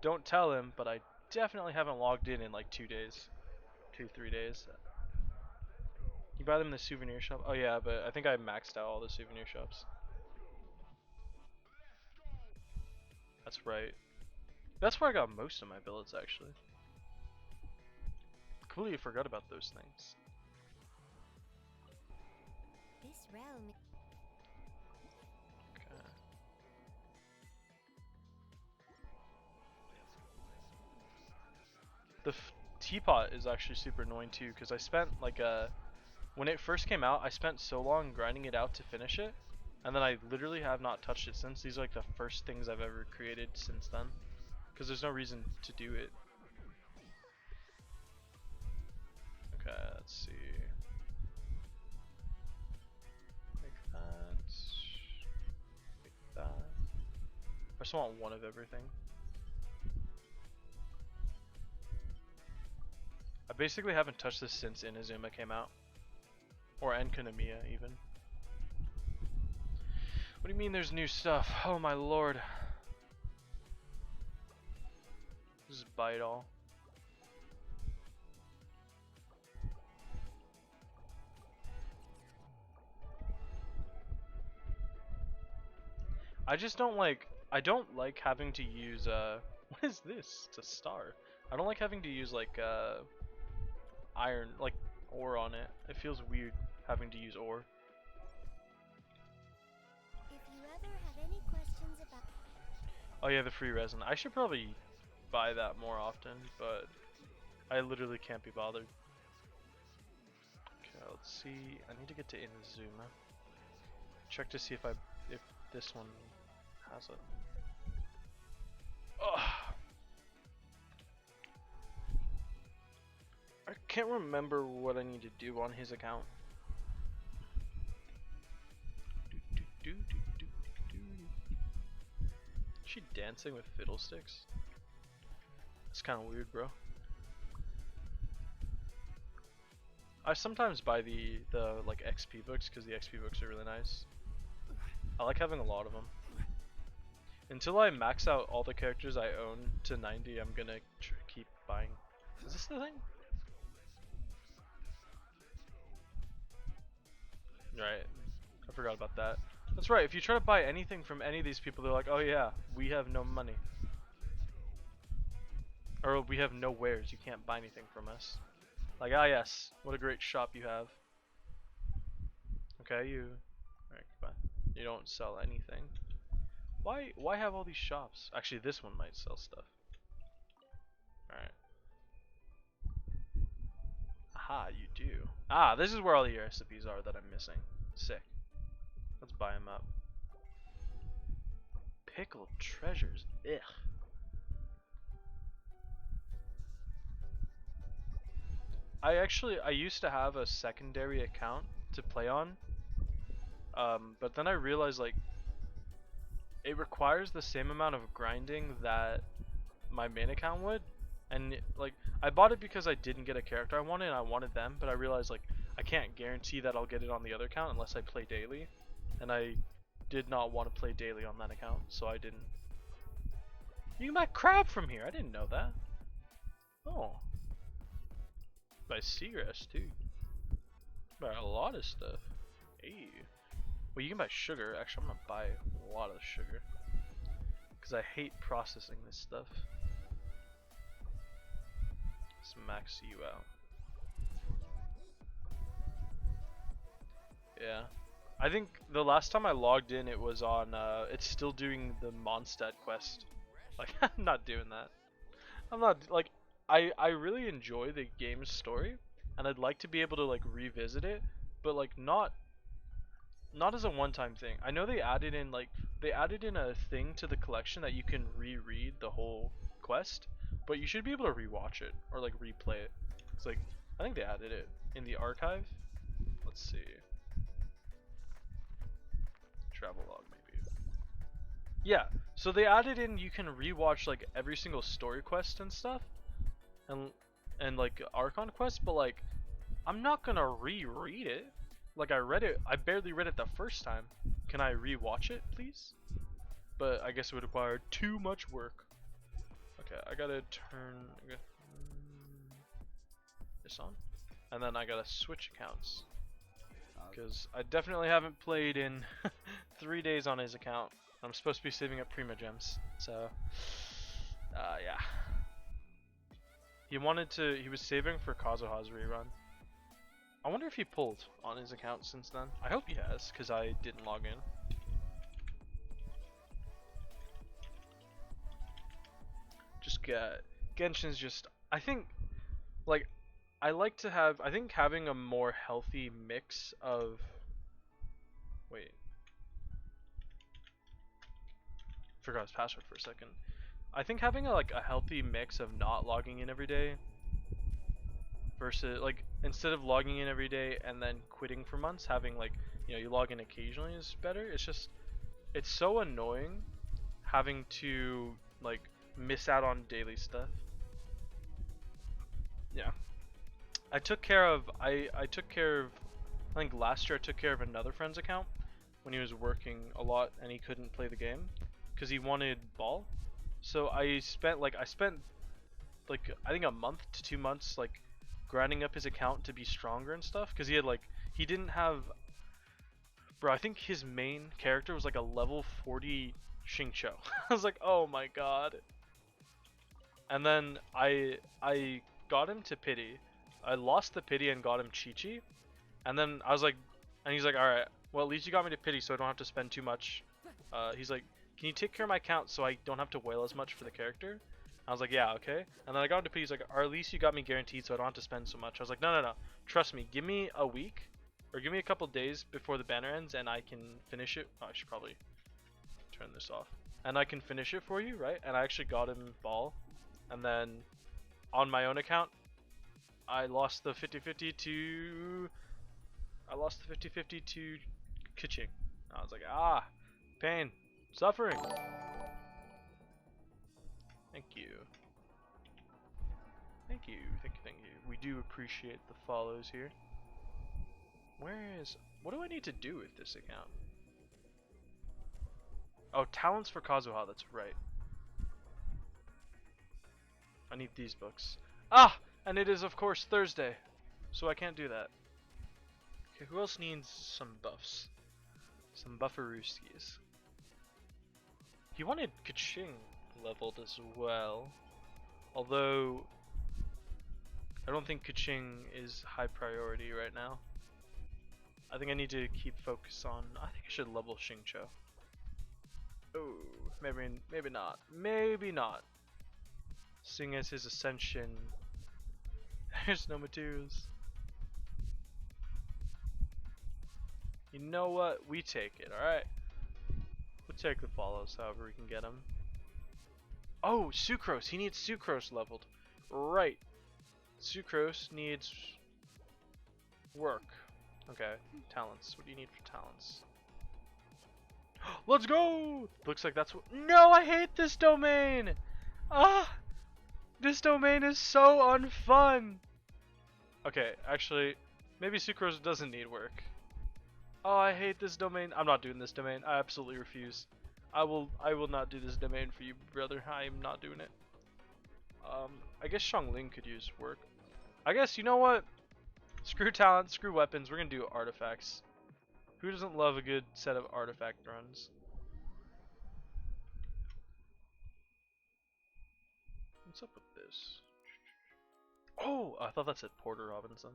Don't tell him, but I definitely haven't logged in like 2 days, 3 days. You buy them in the souvenir shop? Oh yeah, but I think I maxed out all the souvenir shops. That's right. That's where I got most of my billets, actually. Completely forgot about those things. This realm. Okay. The teapot is actually super annoying too, because I spent like when it first came out, I spent so long grinding it out to finish it, and then I literally have not touched it since. These are like the first things I've ever created since then, because there's no reason to do it. Okay, let's see. Like that. Like that. I just want one of everything. I basically haven't touched this since Inazuma came out. Or Enkanomiya even. What do you mean there's new stuff? Oh my lord. Just buy it all. I just don't like, I don't like having to use what is this? It's a star. I don't like having to use like iron, like ore on it. It feels weird having to use ore. If you ever have any questions about Oh yeah, the free resin. I should probably buy that more often, but I literally can't be bothered. Okay, let's see. I need to get to Inazuma. Check to see if this one has it. Ugh. I can't remember what I need to do on his account. Is she dancing with fiddlesticks? It's kind of weird, bro. I sometimes buy the like XP books because the XP books are really nice. I like having a lot of them. Until I max out all the characters I own to 90, I'm gonna keep buying. Is this the thing? Right. I forgot about that. That's right. If you try to buy anything from any of these people, they're like, "Oh yeah, we have no money." Or we have no wares. You can't buy anything from us. Like, ah yes, what a great shop you have. Okay, you. Alright, goodbye. You don't sell anything. Why have all these shops? Actually, this one might sell stuff. Alright. Aha, you do. Ah, this is where all the recipes are that I'm missing. Sick. Let's buy them up. Pickled treasures. Ugh. I used to have a secondary account to play on. But then I realized like it requires the same amount of grinding that my main account would, and like I bought it because I didn't get a character I wanted and I wanted them, but I realized like I can't guarantee that I'll get it on the other account unless I play daily, and I did not want to play daily on that account, so I didn't. You can buy crab from here. I didn't know that. Oh, buy seagrass too. Buy a lot of stuff. Hey. Well, you can buy sugar. Actually, I'm gonna buy a lot of sugar because I hate processing this stuff. Let's max you out. Yeah. I think the last time I logged in, it was on. It's still doing the Mondstadt quest. Like, I'm not doing that. I'm not like. I really enjoy the game's story, and I'd like to be able to like revisit it, but like not as a one-time thing. I know they added in a thing to the collection that you can reread the whole quest, but you should be able to rewatch it or like replay it. It's like I think they added it in the archive. Let's see. Travelogue maybe. Yeah, so they added in you can rewatch like every single story quest and stuff, and like Archon quest, but like I'm not gonna reread it. Like I read it, I barely read it the first time. Can I rewatch it, please? But I guess it would require too much work. Okay, I gotta turn this on, and then I gotta switch accounts because I definitely haven't played in 3 days on his account. I'm supposed to be saving up Prima Gems, so yeah. He was saving for Kazuha's rerun. I wonder if he pulled on his account since then. I hope he has, because I didn't log in. Just Genshin's just, I think, like, I think having a more healthy mix of, wait. Forgot his password for a second. I think having a healthy mix of not logging in every day versus like instead of logging in every day and then quitting for months, having like you log in occasionally is better. It's so annoying having to like miss out on daily stuff. Yeah, I took care of I think last year I took care of another friend's account when he was working a lot and he couldn't play the game because he wanted ball. So I spent I think a month to 2 months like grinding up his account to be stronger and stuff because he didn't have, bro, I think his main character was like a level 40 Xingqiu. I was like, oh my god. And then I got him to pity. I lost the pity and got him Chi-Chi, and then I was like, and he's like, alright, well at least you got me to pity so I don't have to spend too much. He's like, can you take care of my account so I don't have to whale as much for the character? I was like, yeah, okay. And then I got into P, he's like, or at least you got me guaranteed so I don't have to spend so much. I was like, no. Trust me, give me a week, or give me a couple days before the banner ends and I can finish it. Oh, I should probably turn this off. And I can finish it for you, right? And I actually got him ball. And then on my own account, I lost the 50-50 to Kiching. I was like, pain, suffering. Thank you. Thank you. We do appreciate the follows here. What do I need to do with this account? Oh, talents for Kazuha, that's right. I need these books. And it is of course Thursday, so I can't do that. Okay, who else needs some buffs? Some bufferooskies. He wanted Kaching leveled as well, although I don't think Kaching is high priority right now. I think I need to keep focus on, I think I should level Xingqiu. Oh, maybe not. Seeing as his ascension, there's no materials. You know what? We take it, alright? We'll take the follows however we can get them. Oh, Sucrose. He needs Sucrose leveled. Right. Sucrose needs work. Okay. Talents. What do you need for talents? Let's go! Looks like that's what. No, I hate this domain! Ah! This domain is so unfun! Okay, actually, maybe Sucrose doesn't need work. Oh, I hate this domain. I'm not doing this domain. I absolutely refuse. I will not do this domain for you, brother. I am not doing it. I guess Xiangling could use work. I guess, you know what? Screw talent, screw weapons. We're gonna do artifacts. Who doesn't love a good set of artifact runs? What's up with this? Oh, I thought that said Porter Robinson.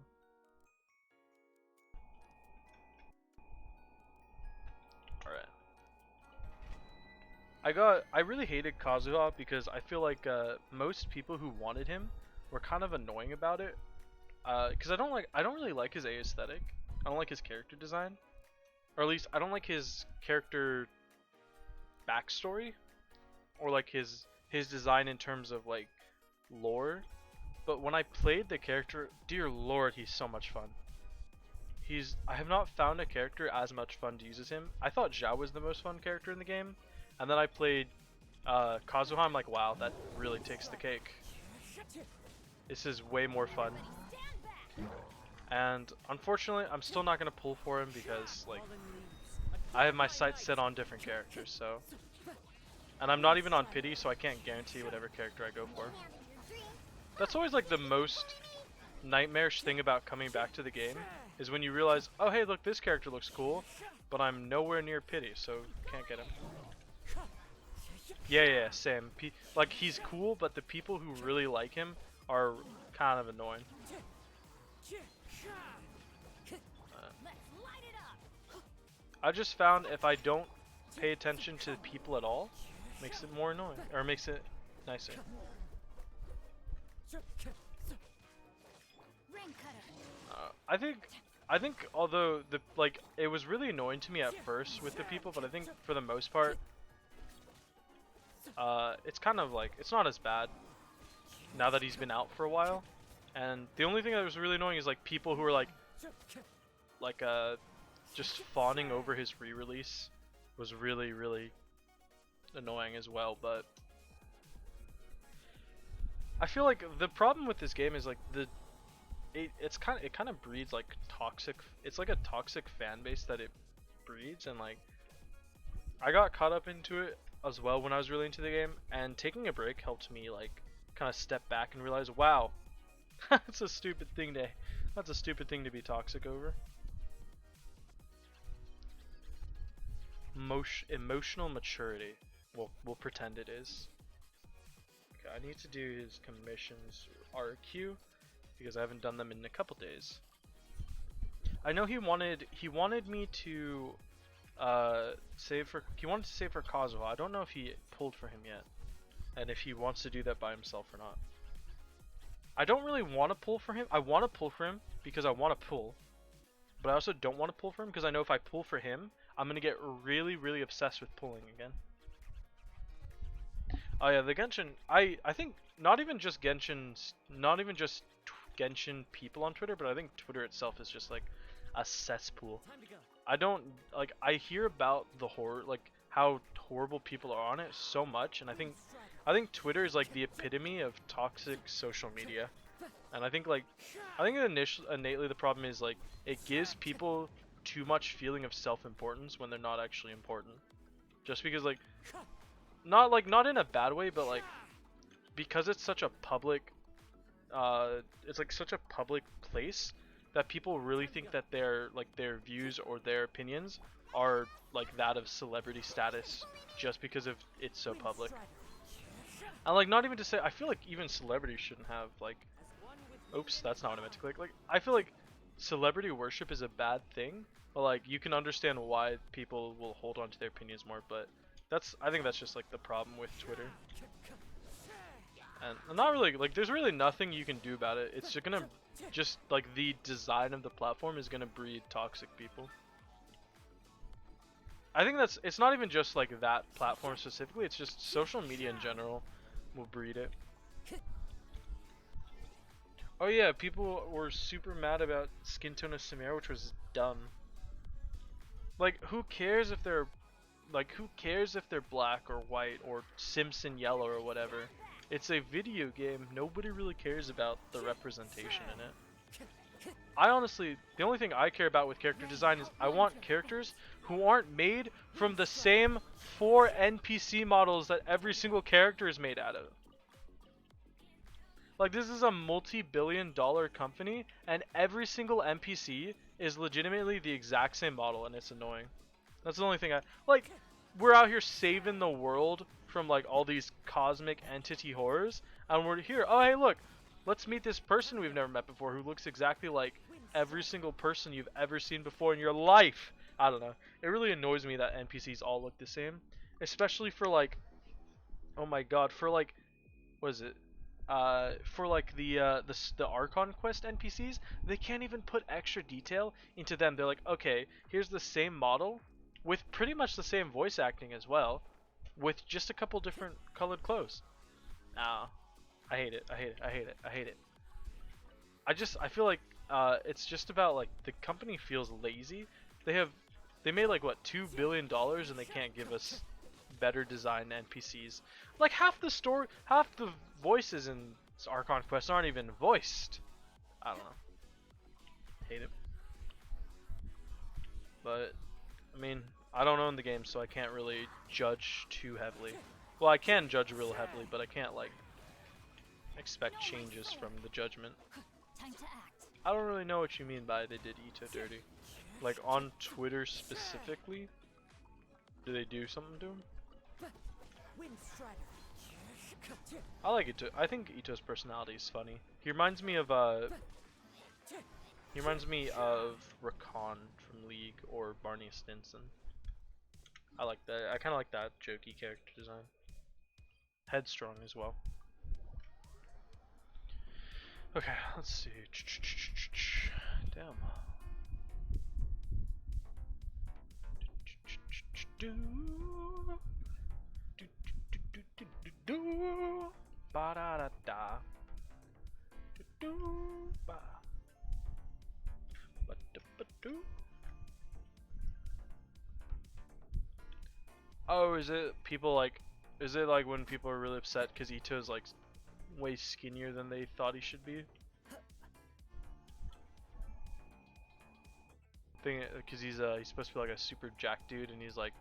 Alright. I really hated Kazuha because I feel like most people who wanted him were kind of annoying about it. Because I don't really like his aesthetic. I don't like his character design. Or at least I don't like his character backstory. Or like his design in terms of like lore. But when I played the character, dear lord, he's so much fun. I have not found a character as much fun to use as him. I thought Zhao was the most fun character in the game, and then I played Kazuha. I'm like, wow, that really takes the cake. This is way more fun. And unfortunately, I'm still not gonna pull for him because like I have my sights set on different characters. So, and I'm not even on pity, so I can't guarantee whatever character I go for. That's always like the most nightmarish thing about coming back to the game is when you realize, oh hey, look, this character looks cool, but I'm nowhere near pity, so can't get him. Yeah, same. Like he's cool, but the people who really like him are kind of annoying. I just found if I don't pay attention to people at all, makes it more annoying, or makes it nicer. I think although it was really annoying to me at first with the people, but I think for the most part, it's kind of like it's not as bad now that he's been out for a while. And the only thing that was really annoying is like people who were like just fawning over his re-release was really annoying as well. But I feel like the problem with this game is like it kind of breeds like toxic. It's like a toxic fan base that it breeds, and like I got caught up into it as well when I was really into the game, and taking a break helped me like kind of step back and realize, wow, that's a stupid thing to be toxic over. Emotional maturity. We'll pretend it is. Okay, I need to do his commissions RQ because I haven't done them in a couple days. I know he wanted me to save for Kazuha. I don't know if he pulled for him yet, and if he wants to do that by himself or not. I don't really want to pull for him. I want to pull for him because I want to pull, but I also don't want to pull for him because I know if I pull for him, I'm gonna get really obsessed with pulling again. Oh yeah, the Genshin. I think not even just Genshin people on Twitter, but I think Twitter itself is just like a cesspool. I hear about the how horrible people are on it so much, and I think Twitter is like the epitome of toxic social media. And I think innately the problem is like it gives people too much feeling of self-importance when they're not actually important. Just because like not in a bad way, but like because it's such a public such a public place that people really think that their views or their opinions are like that of celebrity status just because of it's so public. And like not even to say, I feel like even celebrities shouldn't have like, oops, that's not what I meant to click. Like I feel like celebrity worship is a bad thing, but like you can understand why people will hold on to their opinions more, but I think that's just like the problem with Twitter. And not really, like there's really nothing you can do about it. It's just like the design of the platform is gonna breed toxic people. I think it's not even just like that platform specifically, it's just social media in general will breed it. Oh yeah, people were super mad about skin tone of Samira, which was dumb. Like who cares if they're like who cares if they're black or white or Simpson yellow or whatever? It's a video game. Nobody really cares about the representation in it. I honestly, the only thing I care about with character design is I want characters who aren't made from the same 4 NPC models that every single character is made out of. Like, this is a multi-billion-dollar company, and every single NPC is legitimately the exact same model, and it's annoying. That's the only thing like, we're out here saving the world from, like, all these cosmic entity horrors, and we're here, oh, hey, look, let's meet this person we've never met before who looks exactly like every single person you've ever seen before in your life. I don't know. It really annoys me that NPCs all look the same, especially for, like, oh my god, for, like, what is it? For like the Archon quest NPCs, they can't even put extra detail into them. They're like, okay, here's the same model with pretty much the same voice acting as well, with just a couple different colored clothes. Nah, I hate it. I hate it. I hate it. I hate it. I feel like it's just about, like, the company feels lazy. They made like what $2 billion and they can't give us better designed NPCs. Like half the voices in Archon Quest aren't even voiced. I don't know. Hate it. But I mean, I don't own the game, so I can't really judge too heavily. Well, I can judge real heavily, but I can't like expect changes from the judgment. I don't really know what you mean by they did Ito dirty. Like on Twitter specifically, do they do something to him? I like Ito. I think Ito's personality is funny. He reminds me of Rakan from League or Barney Stinson. I like that. I kind of like that jokey character design. Headstrong as well. Okay, let's see. Damn. Ba da da da. Ba. Ba da ba do. Oh, is it people like? Is it like when people are really upset because Ito's like way skinnier than they thought he should be? Because he's supposed to be like a super jack dude, and he's like,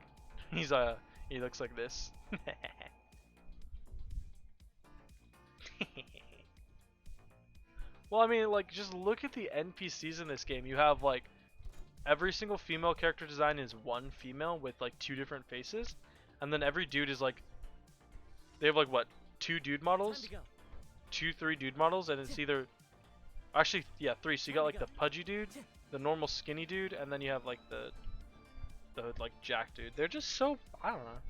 he looks like this. Well, I mean, like, just look at the NPCs in this game. You have like every single female character design is one female with like 2 different faces, and then every dude is like, they have like what, 2 dude models, 3 dude models, and it's either, actually, yeah, 3. So you got like the pudgy dude, the normal skinny dude, and then you have like the like jack dude. They're just so, I don't know.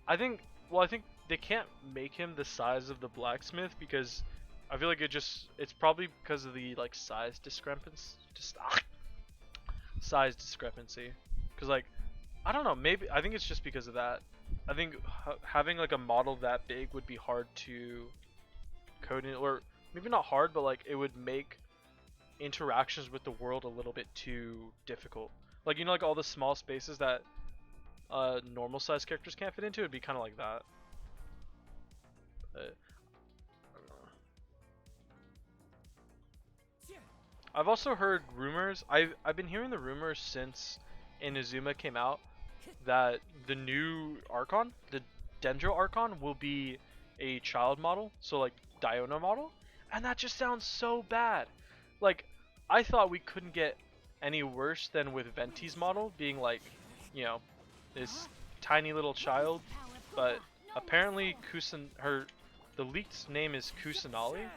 I think they can't make him the size of the blacksmith because I feel like it's probably because of the like size discrepancy. Size discrepancy. Because like, I don't know, maybe I think it's just because of that. I think having like a model that big would be hard to code in, or maybe not hard, but like it would make interactions with the world a little bit too difficult. Like, you know, like all the small spaces that normal size characters can't fit into, it'd be kind of like that. I don't know. I've also heard rumors. I've been hearing the rumors since Inazuma came out that the new Archon, the Dendro Archon, will be a child model, so like Diona model, and that just sounds so bad. Like, I thought we couldn't get any worse than with Venti's model being like, you know, this tiny little child, but apparently the leaked name is Kusanali,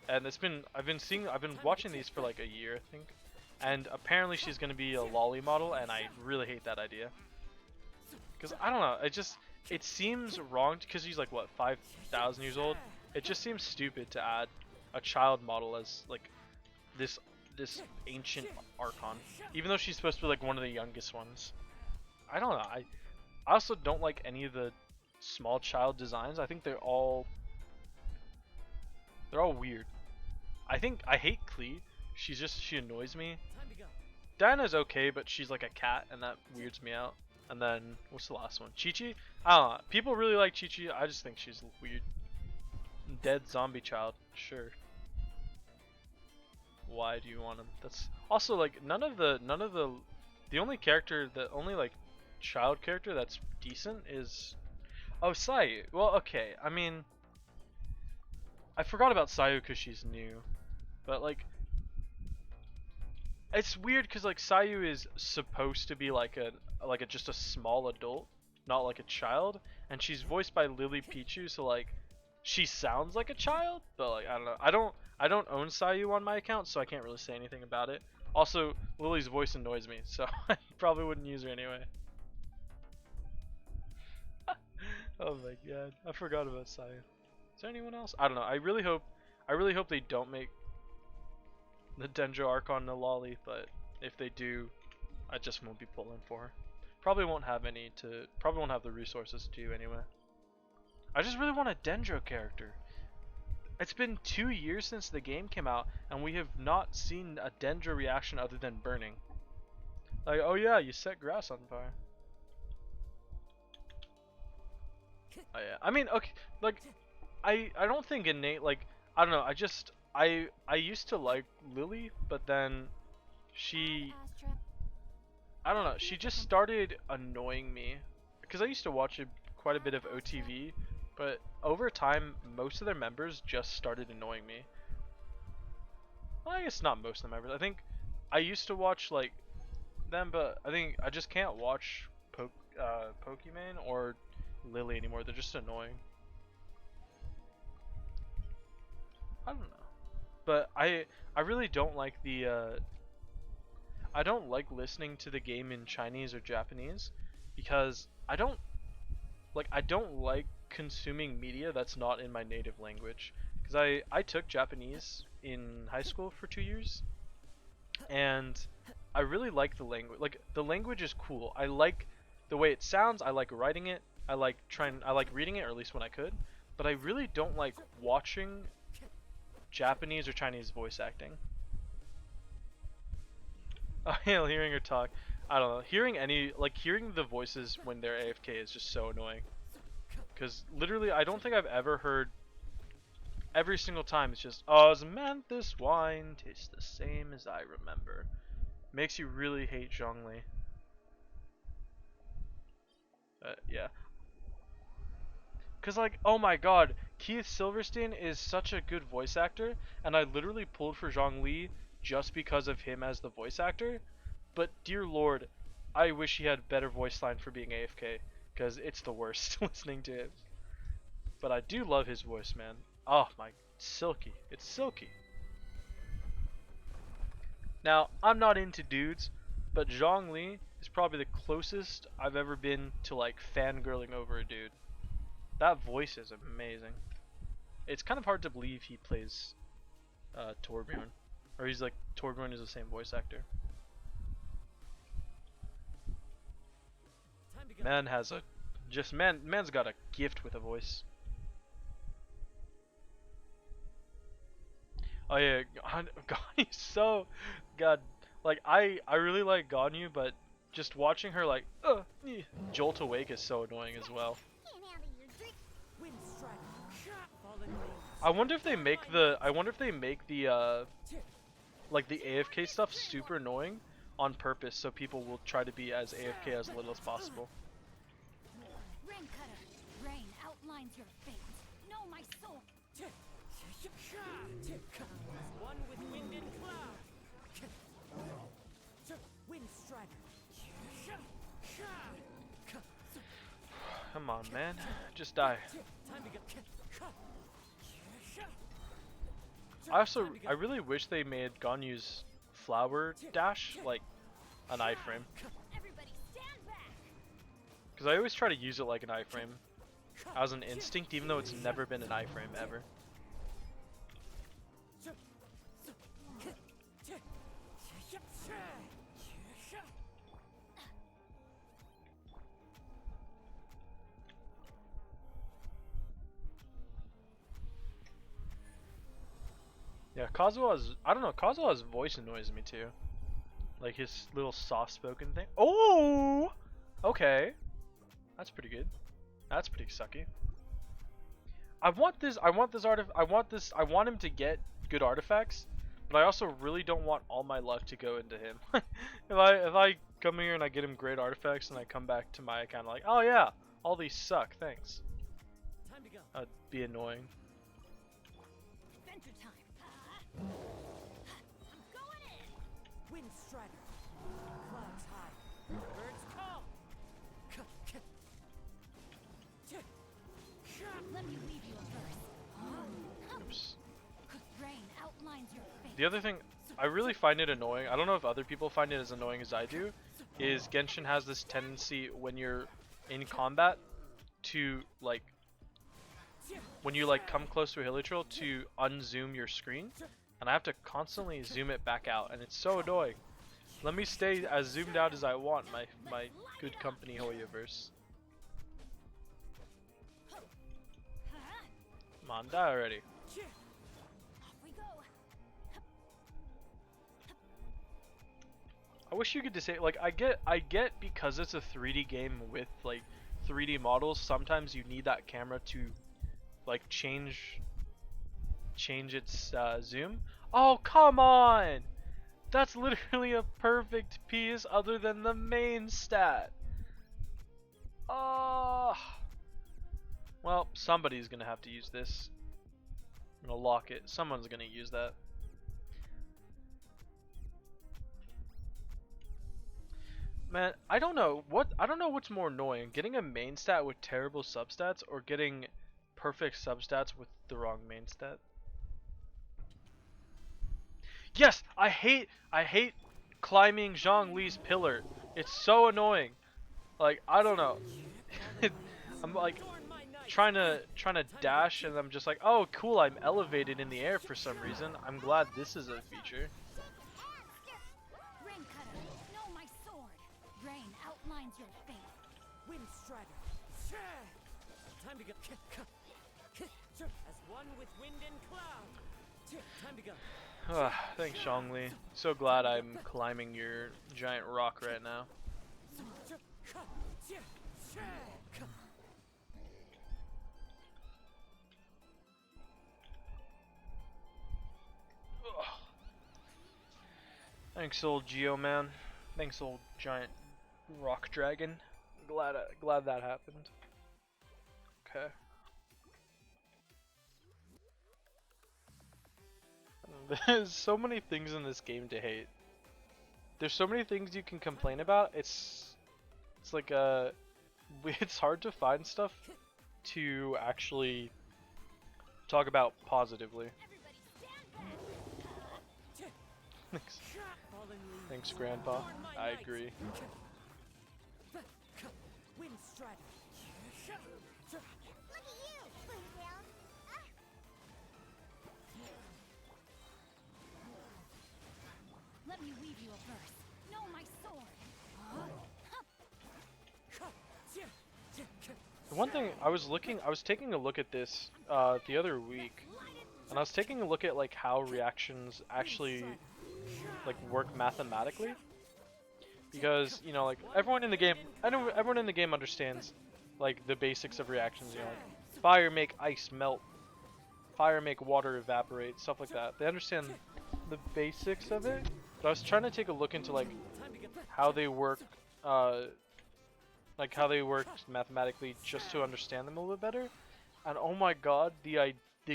and I've been watching these for like a year, I think, and apparently she's gonna be a lolly model, and I really hate that idea. Cause I don't know, it seems wrong because she's like what, 5,000 years old. It just seems stupid to add a child model as like this ancient Archon, even though she's supposed to be like one of the youngest ones. I don't know. I also don't like any of the small child designs. I think they're all weird. I hate Klee. She annoys me. Diana's okay, but she's like a cat, and that weirds me out. And then what's the last one? Chi-Chi? I don't know. People really like Chi-Chi. I just think she's weird. Dead zombie child. Sure. Why do you want him? That's also like none of the the only character, the only like child character that's decent is Sayu. Well, okay. I mean, I forgot about Sayu because she's new, but like it's weird because like Sayu is supposed to be like a just a small adult, not like a child, and she's voiced by Lily Pichu, so like she sounds like a child, but like I don't know. I don't own Sayu on my account, so I can't really say anything about it. Also, Lily's voice annoys me, so I probably wouldn't use her anyway. Oh my god, I forgot about Sayu. Is there anyone else? I don't know. I really hope they don't make the Dendro Archon the lolly, but if they do, I just won't be pulling for her. Probably won't have the resources to do anyway. I just really want a Dendro character. It's been 2 years since the game came out, and we have not seen a Dendro reaction other than burning. Like, oh yeah, you set grass on fire. Oh yeah. I mean, okay, like, I don't think innate, like, I don't know, I used to like Lily, but then she, I don't know, she just started annoying me. Because I used to watch quite a bit of OTV, but over time, most of their members just started annoying me. Well, I guess not most of the members. I think I used to watch like them, but I think I just can't watch Pokemon or Lily anymore. They're just annoying. I don't know, but I really don't like the I don't like listening to the game in Chinese or Japanese because I don't like consuming media that's not in my native language. Because I took Japanese in high school for 2 years, and I really like the language. Like, the language is cool. I like the way it sounds. I like writing it. I like reading it, or at least when I could. But I really don't like watching Japanese or Chinese voice acting. Oh, yeah, hearing her talk. I don't know. Hearing the voices when they're AFK is just so annoying. Because literally, I don't think I've ever heard. Every single time it's just, Osmanthus wine tastes the same as I remember. Makes you really hate Zhongli. Yeah. Because, like, oh my god, Keith Silverstein is such a good voice actor, and I literally pulled for Zhongli just because of him as the voice actor. But, dear lord, I wish he had better voice line for being AFK, because it's the worst listening to it. But I do love his voice, man. Oh my, silky. It's silky. Now, I'm not into dudes, but Zhongli is probably the closest I've ever been to like fangirling over a dude. That voice is amazing. It's kind of hard to believe he plays Torbjorn. Or he's like, Torbjorn is the same voice actor. Man's got a gift with a voice. Oh yeah, Ganyu's so god. Like I really like Ganyu, but just watching her like jolt awake is so annoying as well. I wonder if they make the like the AFK stuff super annoying on purpose, so people will try to be as AFK as little as possible. Rain outlines your fate. Know my soul. One with wind and cloud. Wind strider. Come on, man, just die. I really wish they made Ganyu's flower dash like an iframe. Because I always try to use it like an iframe as an instinct, even though it's never been an iframe ever. Yeah, Kazuha's voice annoys me too. Like his little soft-spoken thing. Oh! Okay. That's pretty good. That's pretty sucky. I want this I want him to get good artifacts, but I also really don't want all my luck to go into him. If I come here and I get him great artifacts and I come back to my account like, oh yeah, all these suck, thanks. Time to go. That'd be annoying. Adventure time. I'm going in. Wind strider. Clouds high. Birds call. Let me leave you a verse. Oops. Rain outlines your fate. The other thing, I really find it annoying. I don't know if other people find it as annoying as I do. Is Genshin has this tendency when you're in combat to like, when you like come close to a hilichurl to unzoom your screen, and I have to constantly zoom it back out, and it's so annoying. Let me stay as zoomed out as I want, my good company Hoyoverse. Come on, die already. Off we go. I wish you could disable, like, I get because it's a 3D game with like 3D models, sometimes you need that camera to like change its zoom. Oh, come on! That's literally a perfect piece other than the main stat. Oh. Well, somebody's gonna have to use this. I'm gonna lock it. Someone's gonna use that. Man, I don't know what's more annoying, getting a main stat with terrible substats or getting perfect substats with the wrong main stat. Yes, I hate climbing Zhongli's pillar. It's so annoying. Like, I don't know. I'm like trying to dash and I'm just like, "Oh, cool, I'm elevated in the air for some reason. I'm glad this is a feature." Rain cutter, know my sword. Rain outlines your fate. Wind strider. Time to go. As one with wind and cloud. Time to go. Thanks, Zhongli. So glad I'm climbing your giant rock right now. Thanks, old Geo-man. Thanks, old giant rock dragon. Glad that happened. Okay. There's so many things in this game to hate. There's so many things you can complain about. It's like it's hard to find stuff to actually talk about positively. Thanks. Thanks, Grandpa. I agree. Wind strider. Look at you, Boomtail. Let me weave you a verse. Know my sword. The one thing I was taking a look at this the other week, and I was taking a look at like how reactions actually like work mathematically, because you know, like everyone in the game understands like the basics of reactions. You know, like fire make ice melt, fire make water evaporate, stuff like that. They understand the basics of it, but I was trying to take a look into like how they work, mathematically, just to understand them a little bit better. And oh my god, the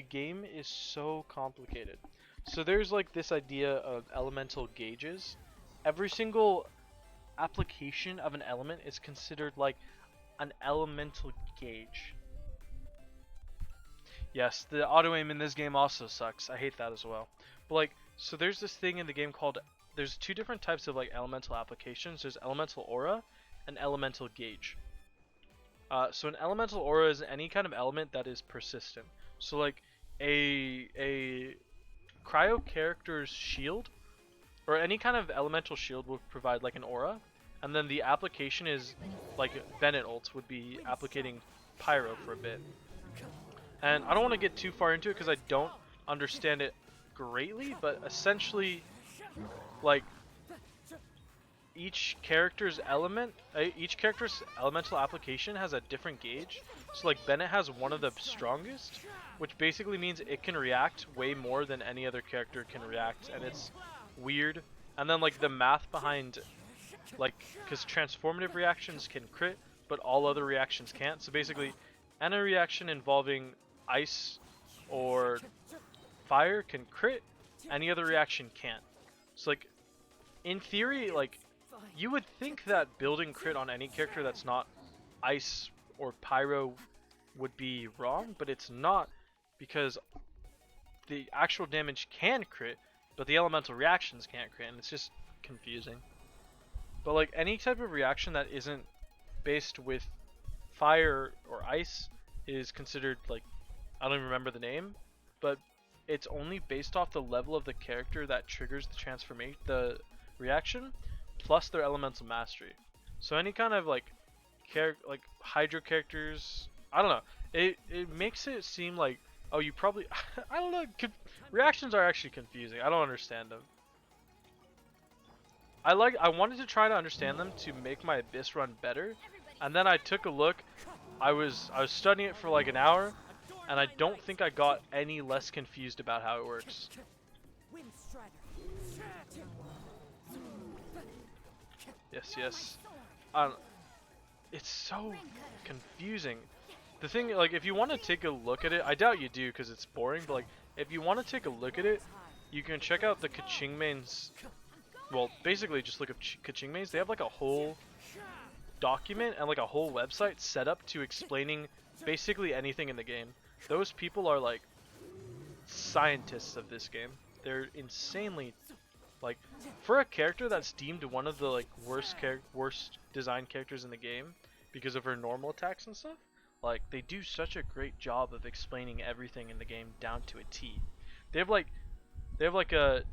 game is so complicated. So there's like this idea of elemental gauges. Every single application of an element is considered like an elemental gauge. Yes, the auto aim in this game also sucks. I hate that as well. But like, so there's this thing in the game called, there's two different types of like elemental applications. There's elemental aura and elemental gauge. So an elemental aura is any kind of element that is persistent. So like a cryo character's shield, or any kind of elemental shield, will provide like an aura, and then the application is like Bennett ults would be applicating pyro for a bit. And I don't want to get too far into it because I don't understand it greatly, but essentially, like, each character's elemental application has a different gauge. So like Bennett has one of the strongest, which basically means it can react way more than any other character can react, and it's weird. And then like the math behind, like, because transformative reactions can crit, but all other reactions can't. So basically, any reaction involving ice or fire can crit, any other reaction can't. So like, in theory, like, you would think that building crit on any character that's not ice or pyro would be wrong, but it's not, because the actual damage can crit, but the elemental reactions can't crit, and it's just confusing. But like any type of reaction that isn't based with fire or ice is considered, like, I don't even remember the name, but it's only based off the level of the character that triggers the transformation, the reaction, plus their elemental mastery. So any kind of like like hydro characters, I don't know. It makes it seem like, oh, you probably I don't know. Reactions are actually confusing. I don't understand them. I wanted to try to understand them to make my Abyss run better, and then I took a look. I was studying it for like an hour, and I don't think I got any less confused about how it works. Yes, yes. It's so confusing. The thing, like, if you want to take a look at it, I doubt you do because it's boring, but like, if you want to take a look at it, you can check out the Kaching mains. Well, basically just look up Kaching mains. They have like a whole document and like a whole website set up to explaining basically anything in the game. Those people are like scientists of this game. They're insanely, like, for a character that's deemed one of the like worst designed characters in the game because of her normal attacks and stuff. Like, they do such a great job of explaining everything in the game down to a T. They have like the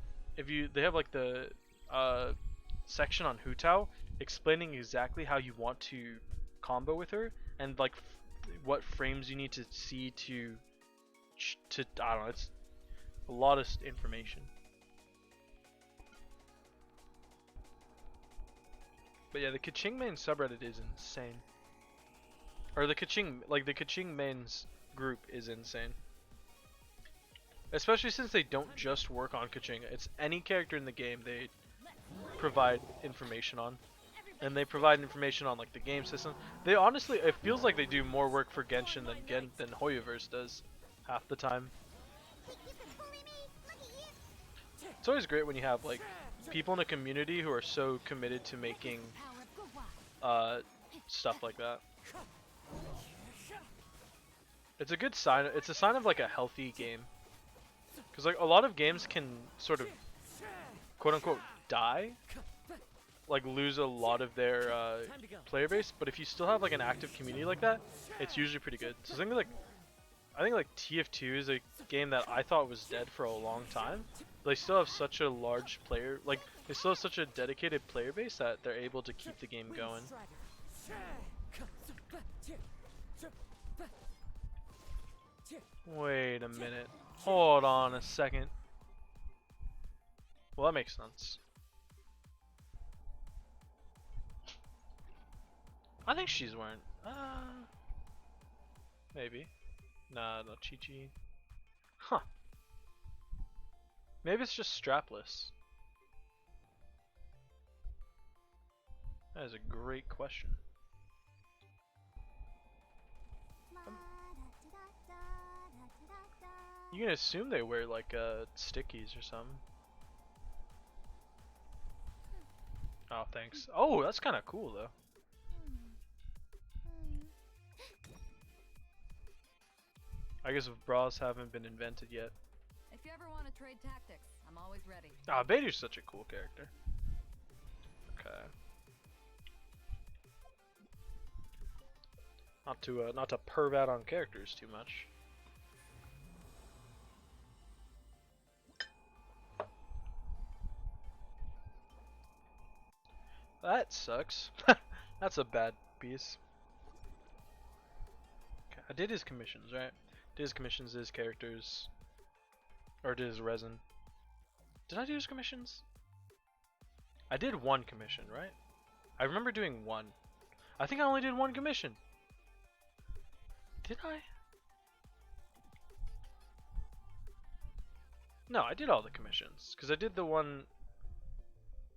section on Hu Tao explaining exactly how you want to combo with her and like what frames you need to see to I don't know, it's a lot of information. But yeah, the Kaching main subreddit is insane. Or the Kaching mains group is insane. Especially since they don't just work on Kaching. It's any character in the game they provide information on. And they provide information on like the game system. They honestly, it feels like they do more work for Genshin than Hoyoverse does half the time. It's always great when you have like people in a community who are so committed to making stuff like that. It's a good sign. It's a sign of like a healthy game. Because like a lot of games can sort of quote unquote die, like lose a lot of their player base, but if you still have like an active community like that, it's usually pretty good. So I think like TF2 is a game that I thought was dead for a long time, but they still have such a large player, like they still have such a dedicated player base that they're able to keep the game going. Wait a minute. Hold on a second. Well, that makes sense. I think she's wearing. Maybe. Nah, no Chi-Chi. Huh. Maybe it's just strapless. That is a great question. You can assume they wear like stickies or something. Oh, thanks. Oh, that's kind of cool though. I guess if bras haven't been invented yet. If you ever want to trade tactics, I'm always ready. Ah, Beidou's such a cool character. Okay. Not to perv out on characters too much. That sucks. That's a bad piece. Okay, I did his commissions, right? Did his commissions, his characters, or did his resin? Did I do his commissions? I did one commission, right? I remember doing one. I think I only did one commission. Did I? No, I did all the commissions. Because I did the one...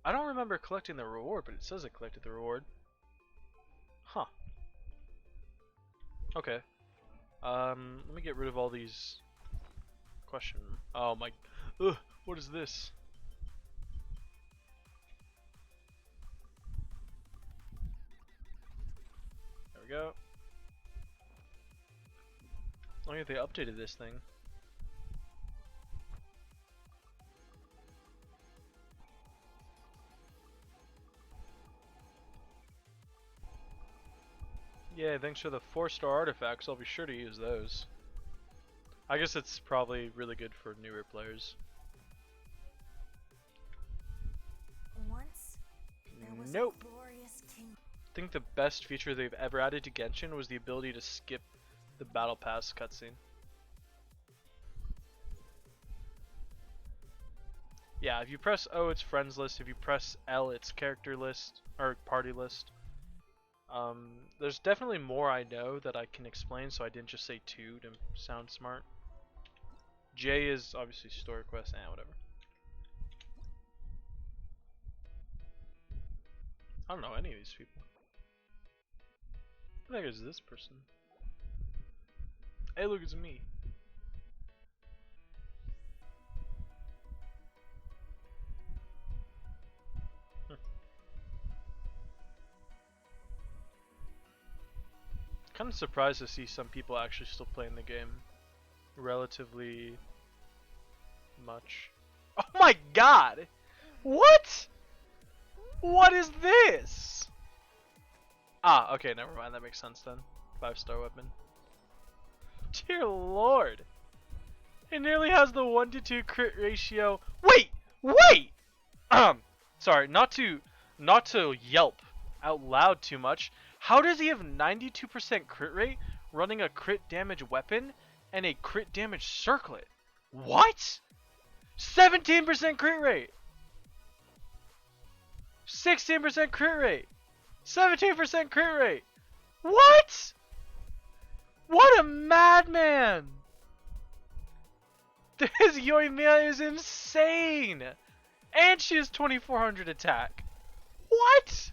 I don't remember collecting the reward, but it says I collected the reward. Huh. Okay. Let me get rid of all these... Question. Oh my... Ugh, what is this? There we go. Oh yeah, they updated this thing. Yeah, thanks for the 4-star artifacts. I'll be sure to use those. I guess it's probably really good for newer players. Once there was Nope. a glorious king. I think the best feature they've ever added to Genshin was the ability to skip the Battle Pass cutscene. Yeah, if you press O, it's friends list. If you press L, it's character list or party list. There's definitely more I know that I can explain, so I didn't just say 2 to sound smart. J is obviously story quest and whatever. I don't know any of these people. I think it's this person. Hey, look, it's me. Kind of surprised to see some people actually still playing the game relatively much. Oh my god! What? What is this? Ah, okay, never mind. That makes sense then. 5-star weapon. Dear lord. It nearly has the 1-to-2 crit ratio. Wait! Wait! Sorry, not to yelp out loud too much. How does he have 92% crit rate running a crit damage weapon and a crit damage circlet? What? 17% crit rate. 16% crit rate. 17% crit rate. What? What a madman! This Yoimiya is insane! And she has 2400 attack. What?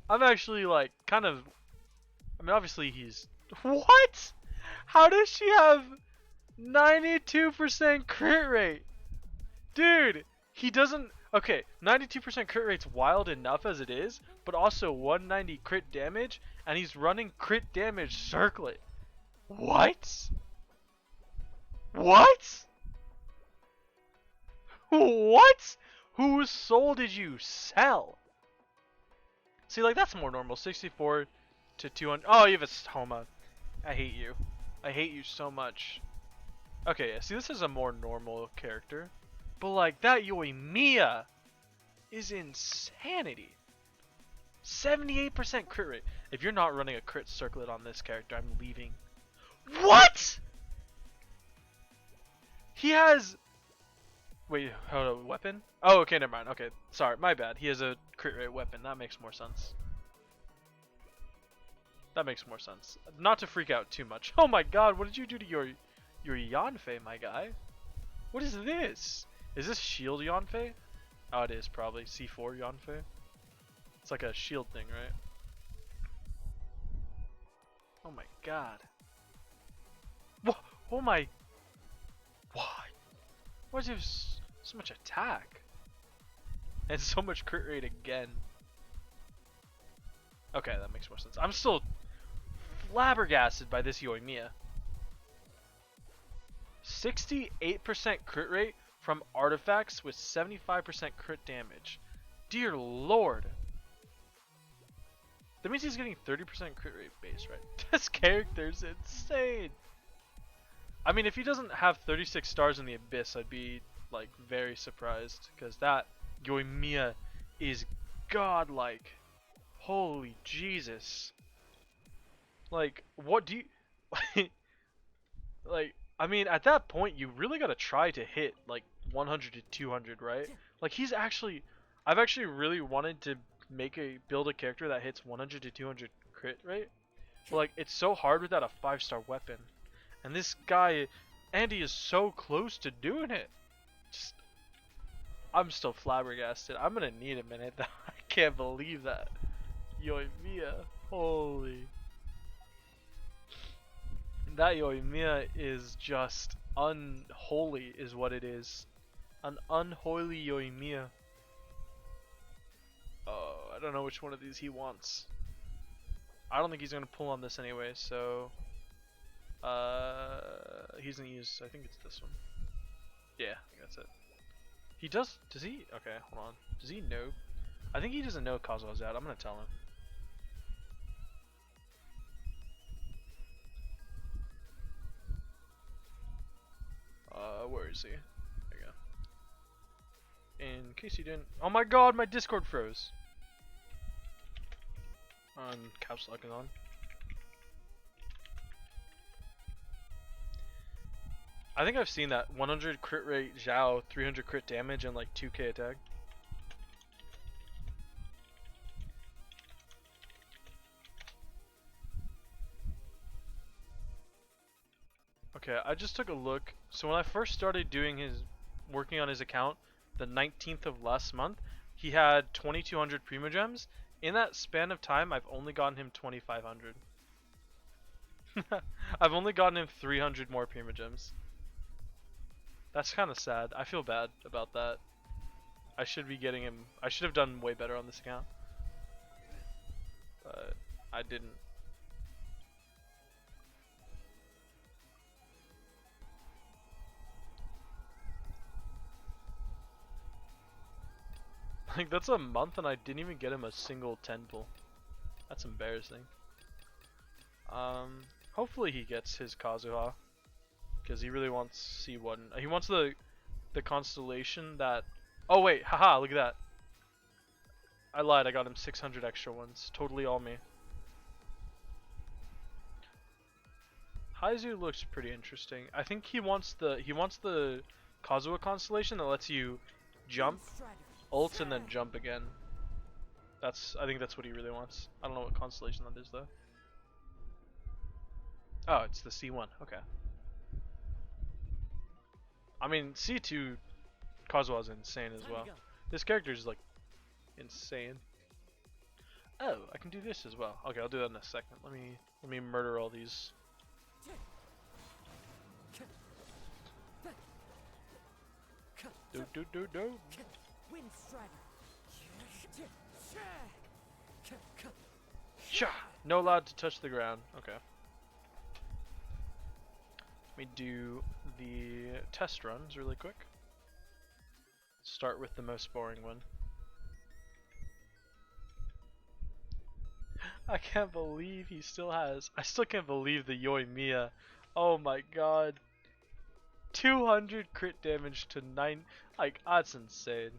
I'm actually like kind of... I mean, obviously he's... What? How does she have 92% crit rate? Dude, he doesn't... Okay, 92% crit rate's wild enough as it is, but also 190 crit damage, and he's running crit damage circlet. What? What? What? Whose soul did you sell? See, like, that's more normal. 64 to 200. Oh, you have a stoma. I hate you. I hate you so much. Okay, yeah, see, this is a more normal character. But, like, that Yoimiya is insanity. 78% crit rate. If you're not running a crit circlet on this character, I'm leaving. What? He has... Wait, hold on, weapon? Oh, okay, never mind. Okay, sorry, my bad. He has a crit rate weapon. That makes more sense. That makes more sense. Not to freak out too much. Oh my god, what did you do to your Yanfei, my guy? What is this? Is this shield Yanfei? Oh, it is probably. C4 Yanfei. It's like a shield thing, right? Oh my god. What? Oh my... Why? Why does he have so much attack? And so much crit rate again. Okay, that makes more sense. I'm still flabbergasted by this Yoimiya. 68% crit rate from artifacts with 75% crit damage. Dear lord. That means he's getting 30% crit rate base, right? This character's insane. I mean, if he doesn't have 36 stars in the Abyss, I'd be, like, very surprised. Because that Yoimiya is godlike. Holy Jesus. Like, what do you... like, I mean, at that point, you really gotta try to hit, like, 100 to 200, right? Like, he's actually... I've actually really wanted to build a character that hits 100 to 200 crit rate. But like it's so hard without a 5-star weapon. And this guy Andy is so close to doing it. Just I'm still flabbergasted. I'm gonna need a minute. I can't believe that. Yoimiya. Holy. That Yoimiya is just unholy is what it is. An unholy Yoimiya. Oh, I don't know which one of these he wants. I don't think he's gonna pull on this anyway, so he's gonna use, I think it's this one. Yeah, that's it. He does he? Okay, hold on. Does he know? I think he doesn't know Kazuha's out. I'm gonna tell him. Where is he? There you go. In case you didn't. Oh my god, my Discord froze. Caps lock is on. I think I've seen that 100 crit rate Zhao, 300 crit damage, and like 2k attack. Okay, I just took a look. So when I first started working on his account, the 19th of last month, he had 2200 Primo Gems. In that span of time, I've only gotten him 2500. I've only gotten him 300 more Primo Gems. That's kind of sad. I feel bad about that. I should be getting him. I should have done way better on this account. But I didn't. Like that's a month and I didn't even get him a single 10 pull. That's embarrassing. Hopefully he gets his Kazuha, because he really wants C1. He wants the constellation that. Oh wait, haha! Look at that. I lied. I got him 600 extra ones. Totally all me. Haizu looks pretty interesting. I think he wants the Kazuha constellation that lets you jump, ult, and then jump again. I think that's what he really wants. I don't know what constellation that is though. Oh, it's the C1. Okay. I mean, C2 Kazuha is insane as well. This character is like insane. Oh, I can do this as well. Okay, I'll do that in a second. Let me murder all these. Do. Sha! No allowed to touch the ground. Okay. Let me do the test runs really quick. Start with the most boring one. I can't believe he still has. I still can't believe the Yoimiya. Oh my god. 200 crit damage to 9. Like, that's insane.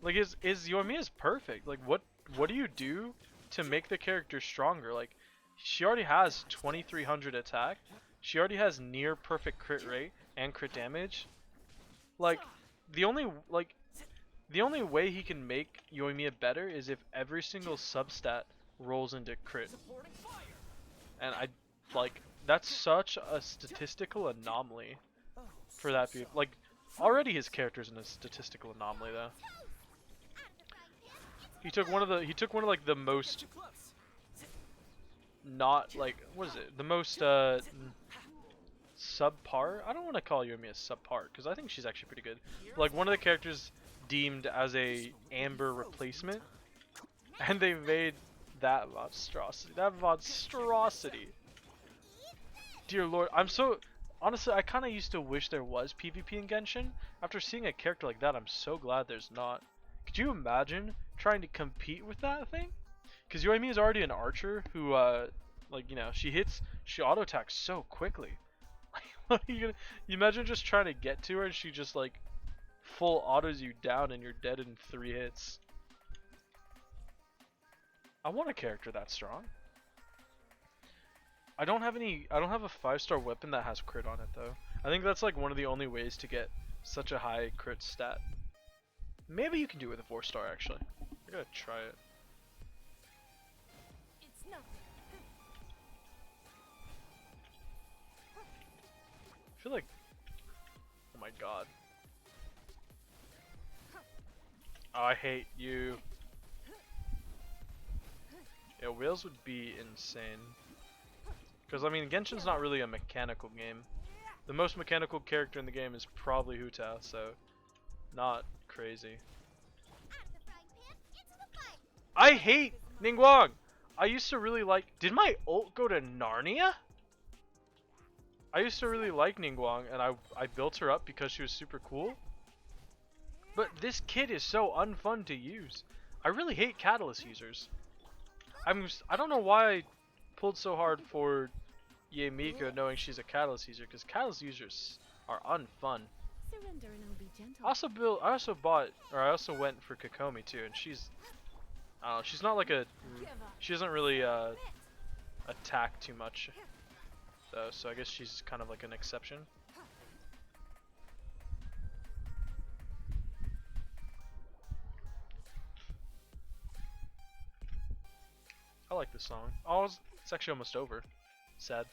Like, his Yoimiya's perfect. Like, what do you do to make the character stronger? Like, she already has 2300 attack. She already has near perfect crit rate and crit damage. Like, the only way he can make Yoimiya better is if every single substat rolls into crit. And that's such a statistical anomaly for that people. Like, already his character's in a statistical anomaly though. He took one of like the most not like, what is it? The most subpar. I don't want to call Yoimiya subpar because I think she's actually pretty good. Like one of the characters deemed as a Amber replacement, and they made that monstrosity. That monstrosity. Dear Lord, I'm so honestly. I kind of used to wish there was PvP in Genshin. After seeing a character like that, I'm so glad there's not. Could you imagine trying to compete with that thing? Because Yoimiya is already an archer who, like, you know, she auto attacks so quickly. Like, what are you imagine just trying to get to her and she just like full autos you down and you're dead in 3 hits. I want a character that strong. I don't have a 5-star weapon that has crit on it though. I think that's like one of the only ways to get such a high crit stat. Maybe you can do it with a 4-star actually. I gotta try it. It's nothing. I feel like, oh my god. Oh, I hate you. Yeah, whales would be insane. Because I mean, Genshin's not really a mechanical game. The most mechanical character in the game is probably Hu Tao, so not crazy. I hate Ningguang! I used to really like. Did my ult go to Narnia? I used to really like Ningguang, and I built her up because she was super cool. But this kid is so unfun to use. I really hate Catalyst users. I don't know why I pulled so hard for Ye Mika knowing she's a Catalyst user, because Catalyst users are unfun. Surrender and I'll be gentle. I also went for Kokomi too, and she's not like she doesn't really attack too much, though, so I guess she's kind of like an exception. I like this song. Oh, it's actually almost over. Sad.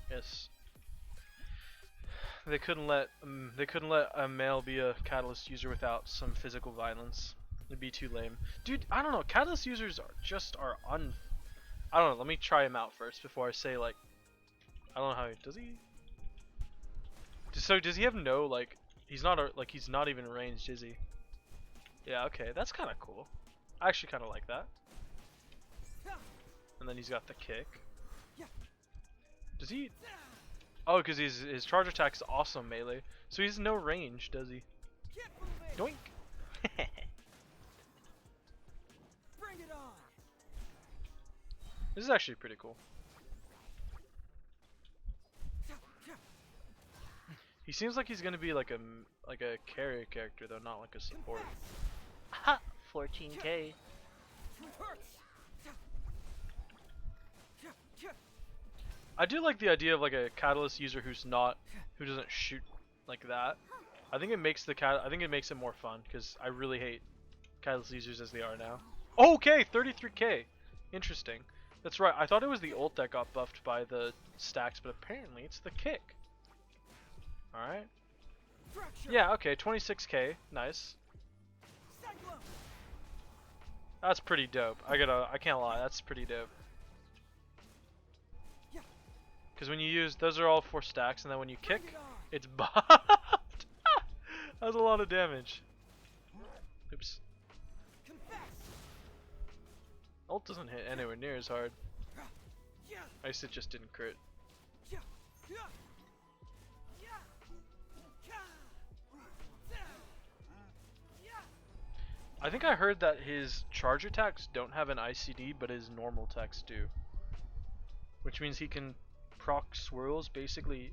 Yes. They couldn't let a male be a Catalyst user without some physical violence. It'd be too lame. Dude, I don't know. Catalyst users I don't know. Let me try him out first before I say like. I don't know how does he. So does he have no like? He's not even ranged, is he? Yeah. Okay, that's kind of cool. I actually kind of like that. And then he's got the kick. Does he? Oh, because his charge attack is also melee, so he has no range, does he? Doink. Bring it on. This is actually pretty cool. He seems like he's gonna be like a carry character though, not like a support. Ha! 14k. I do like the idea of like a Catalyst user who doesn't shoot like that. I think it makes it more fun because I really hate Catalyst users as they are now. Okay, 33k. Interesting. That's right. I thought it was the ult that got buffed by the stacks, but apparently it's the kick. All right. Yeah. Okay. 26k. Nice. That's pretty dope. I can't lie. That's pretty dope. Because when you use, those are all 4 stacks, and then when you kick, it's buffed. That's a lot of damage. Oops. Ult doesn't hit anywhere near as hard. I guess it just didn't crit. I think I heard that his charge attacks don't have an ICD, but his normal attacks do. Which means he can proc swirls basically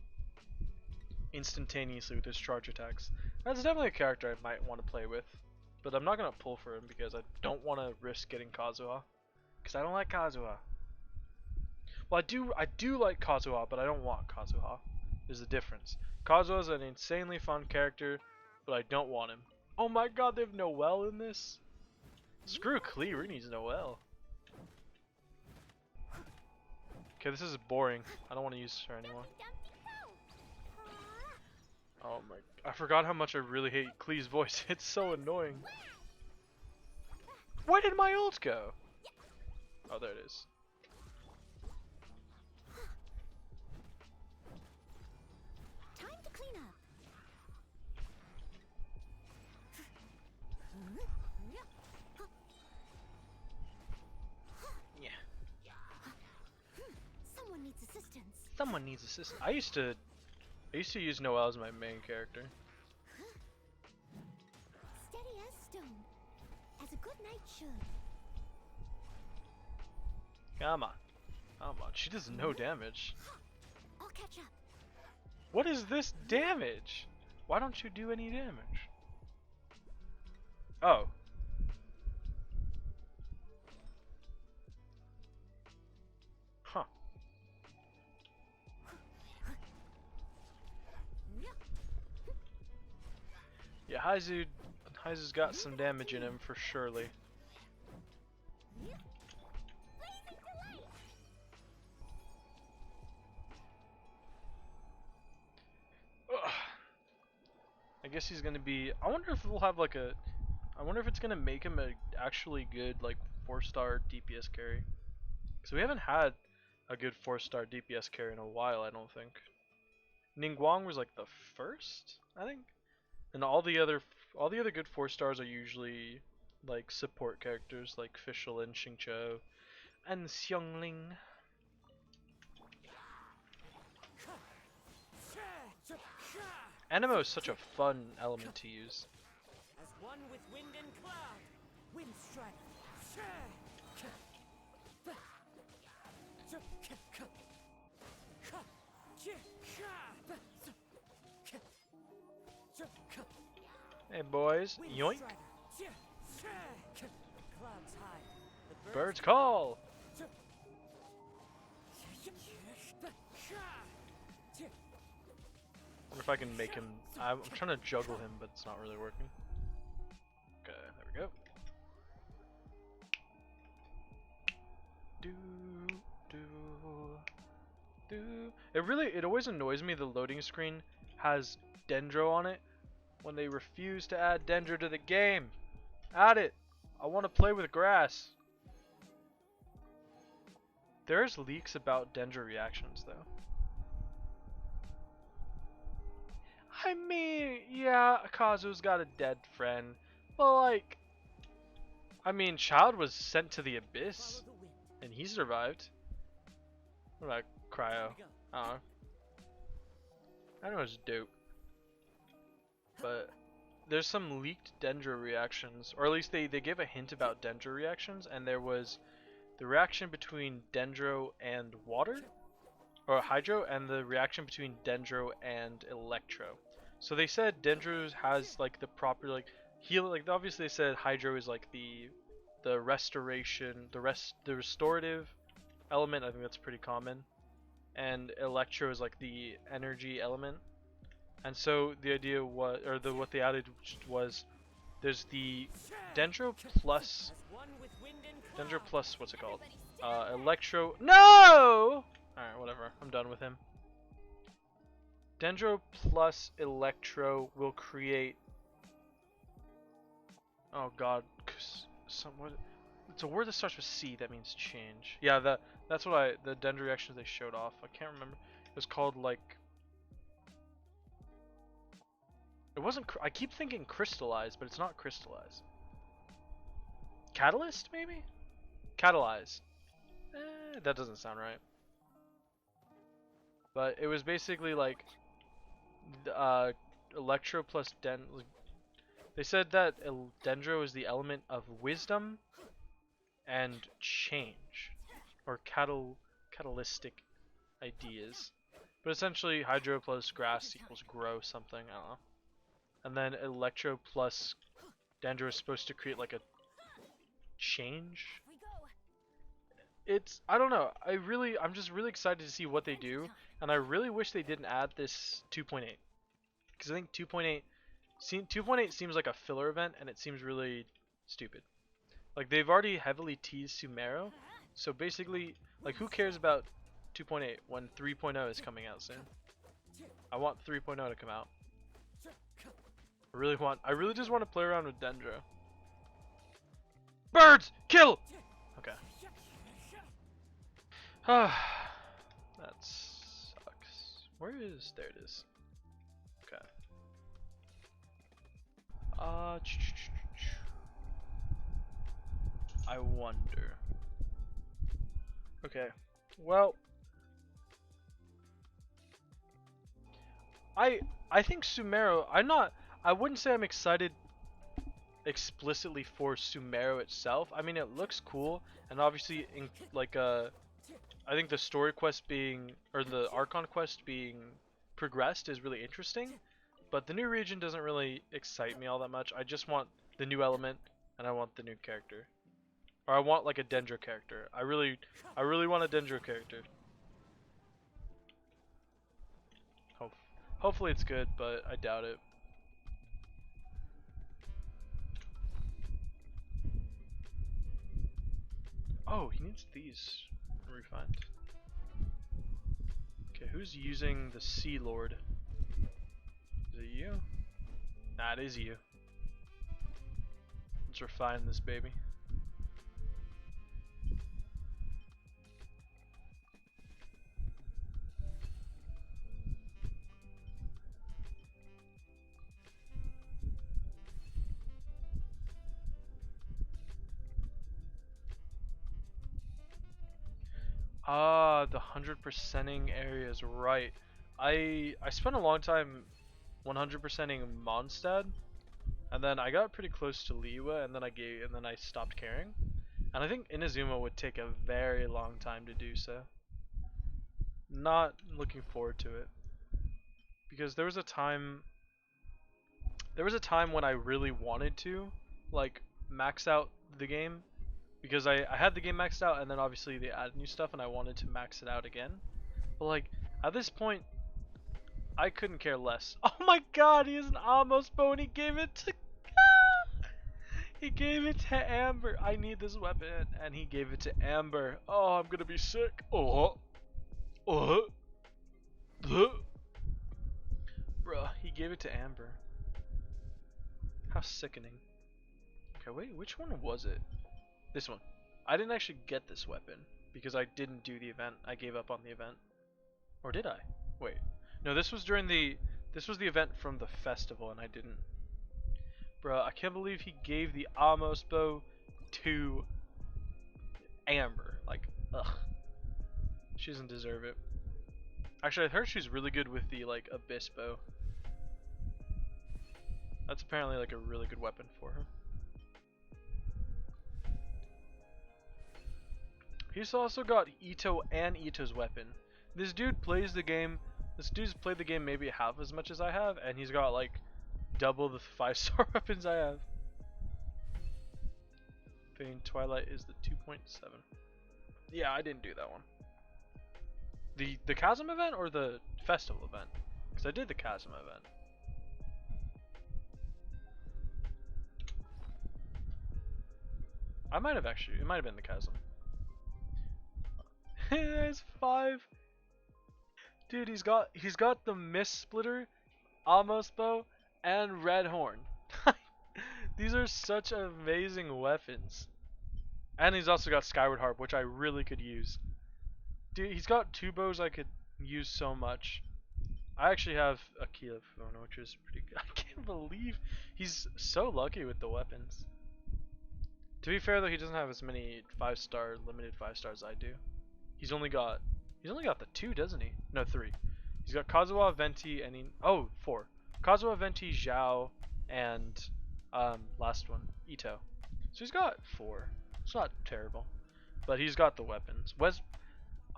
instantaneously with his charge attacks. That's definitely a character I might want to play with, but I'm not gonna pull for him because I don't want to risk getting Kazuha, because I don't like Kazuha. Well, I do like Kazuha, but I don't want Kazuha. There's a difference. Kazuha is an insanely fun character, but I don't want him. Oh my god, they have Noelle in this? Screw Klee, we need Noelle. Okay, this is boring. I don't want to use her anymore. Oh my, I forgot how much I really hate Klee's voice. It's so annoying. Where did my ult go? Oh, there it is. Time to clean up. Yeah. Someone needs assistance. Someone needs assistance. I used to use Noelle as my main character. Steady as stone, as a good knight should. Come on. Come on. She does no damage. I'll catch up. What is this damage? Why don't you do any damage? Oh. Huh. Heizu's got some damage in him for surely. Ugh. I guess he's gonna be. I wonder if we'll have like a. I wonder if it's gonna make him a actually good like 4-star DPS carry. Because we haven't had a good 4-star DPS carry in a while. I don't think. Ningguang was like the first, I think, and all the other good 4-stars are usually like support characters like Fischl and Xingqiu and Xiongling. Anemo is such a fun element to use. As one with wind and cloud, wind strider. Hey boys, Wind yoink! strider. Clouds high. The Birds call. Wonder if I can make him. I'm trying to juggle him, but it's not really working. Okay, there we go. Do do do. It always annoys me. The loading screen has Dendro on it when they refuse to add Dendro to the game. Add it. I want to play with grass. There's leaks about Dendro reactions though. I mean, yeah, Kazu's got a dead friend, but like, I mean, Child was sent to the abyss, Follow the wind. and he survived. What about Cryo? I don't know. I know it's dope, but there's some leaked Dendro reactions, or at least they gave a hint about Dendro reactions, and there was the reaction between Dendro and water, or Hydro, and the reaction between Dendro and Electro. So they said Dendro has like the proper like heal, like obviously they said Hydro is like the restoration, the restorative element. I think that's pretty common, and Electro is like the energy element. And so the idea was, or what they added was, there's the Dendro plus As one with wind and Dendro cloud. plus what's it called? Electro. No! Alright, whatever. I'm done with him. Dendro plus Electro will create. Oh god. It's a word that starts with C that means change. Yeah, that's what the Dendro reactions they showed off. I can't remember. It was called like. It wasn't. I keep thinking crystallize, but it's not crystallize. Catalyst, maybe? Catalyze. That doesn't sound right. But it was basically like Electro plus They said that Dendro is the element of wisdom and change, or catalytic ideas. But essentially, Hydro plus Grass equals grow something. I don't know. And then Electro plus Dendro is supposed to create like a change. We go. It's, I don't know. I'm just really excited to see what they do, and I really wish they didn't add this 2.8, because I think 2.8 seems like a filler event, and it seems really stupid. Like they've already heavily teased Sumeru, so basically, like who cares about 2.8 when 3.0 is coming out soon? I want 3.0 to come out. I really just want to play around with Dendro. Birds! Kill! Okay. That sucks. Where is... There it is. Okay. I wonder. Okay. Well... I think Sumeru... I wouldn't say I'm excited explicitly for Sumeru itself. I mean, it looks cool, and obviously, I think the story quest being, or the Archon quest being progressed is really interesting, but the new region doesn't really excite me all that much. I just want the new element, and I want the new character. Or I want like a Dendro character. I really want a Dendro character. Hopefully it's good, but I doubt it. Oh, he needs these refined. Okay, who's using the Sea Lord? Is it you? Nah, it is you. Let's refine this baby. Ah, the 100%ing area is right. I spent a long time 100%ing Mondstadt, and then I got pretty close to Liwa, and then I stopped caring. And I think Inazuma would take a very long time to do so. Not looking forward to it. Because there was a time when I really wanted to like max out the game because I had the game maxed out and then obviously they added new stuff and I wanted to max it out again. But like at this point I couldn't care less. Oh my god, he has an almost bow and he gave it to he gave it to Amber. I need this weapon and he gave it to Amber. Oh, I'm gonna be sick. Oh. Oh. Bruh, he gave it to Amber. How sickening. Okay, wait, which one was it? This one. I didn't actually get this weapon because I didn't do the event. I gave up on the event. Or did I? Wait. No, this was the event from the festival and I didn't. Bruh, I can't believe he gave the Amos bow to Amber. Like, ugh. She doesn't deserve it. Actually, I heard she's really good with the like Abyss bow. That's apparently like a really good weapon for her. He's also got Ito and Ito's weapon. This dude plays the game. This dude's played the game maybe half as much as I have, and he's got like double the 5-star weapons I have. Fane Twilight is the 2.7. Yeah, I didn't do that one. The Chasm event or the festival event? Because I did the Chasm event. I might have actually. It might have been the Chasm. There's 5. Dude, he's got the Mist Splitter, Amos bow, and Red Horn. These are such amazing weapons. And he's also got Skyward Harp, which I really could use. Dude, he's got 2 bows I could use so much. I actually have a Key of Phono, which is pretty good. I can't believe he's so lucky with the weapons. To be fair though, he doesn't have as many 5-star, limited 5-stars I do. He's only got the 2, doesn't he? No, 3. He's got Kazuha, Venti, and 4. Kazuha, Venti, Zhao, and last one, Ito. So he's got 4. It's not terrible, but he's got the weapons.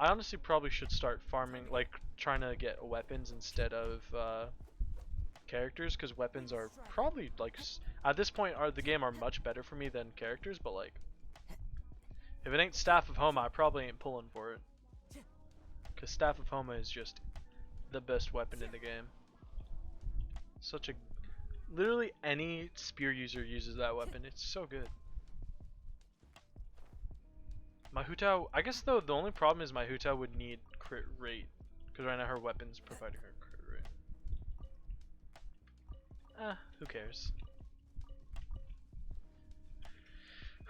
I honestly probably should start farming, like trying to get weapons instead of characters, because weapons are probably like at this point the game are much better for me than characters. But like, if it ain't Staff of Homa, I probably ain't pulling for it, because Staff of Homa is just the best weapon in the game. Literally any spear user uses that weapon. It's so good. My Hutao, I guess though the only problem is my Hutao would need crit rate, because right now her weapon's providing her crit rate. Who cares?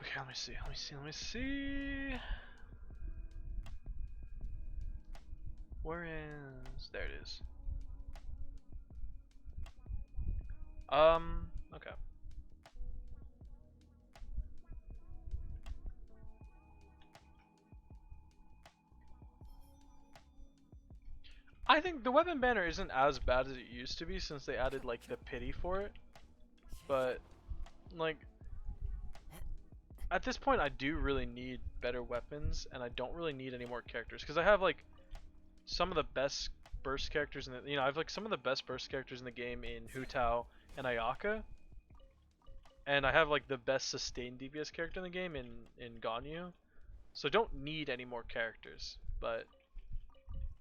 Okay, let me see. Where is, there it is. Okay. I think the weapon banner isn't as bad as it used to be since they added like the pity for it. But like at this point I do really need better weapons and I don't really need any more characters because I have like some of the best burst characters in the I have like some of the best burst characters in the game in Hutao and Ayaka. And I have like the best sustained DPS character in the game in Ganyu. So I don't need any more characters, but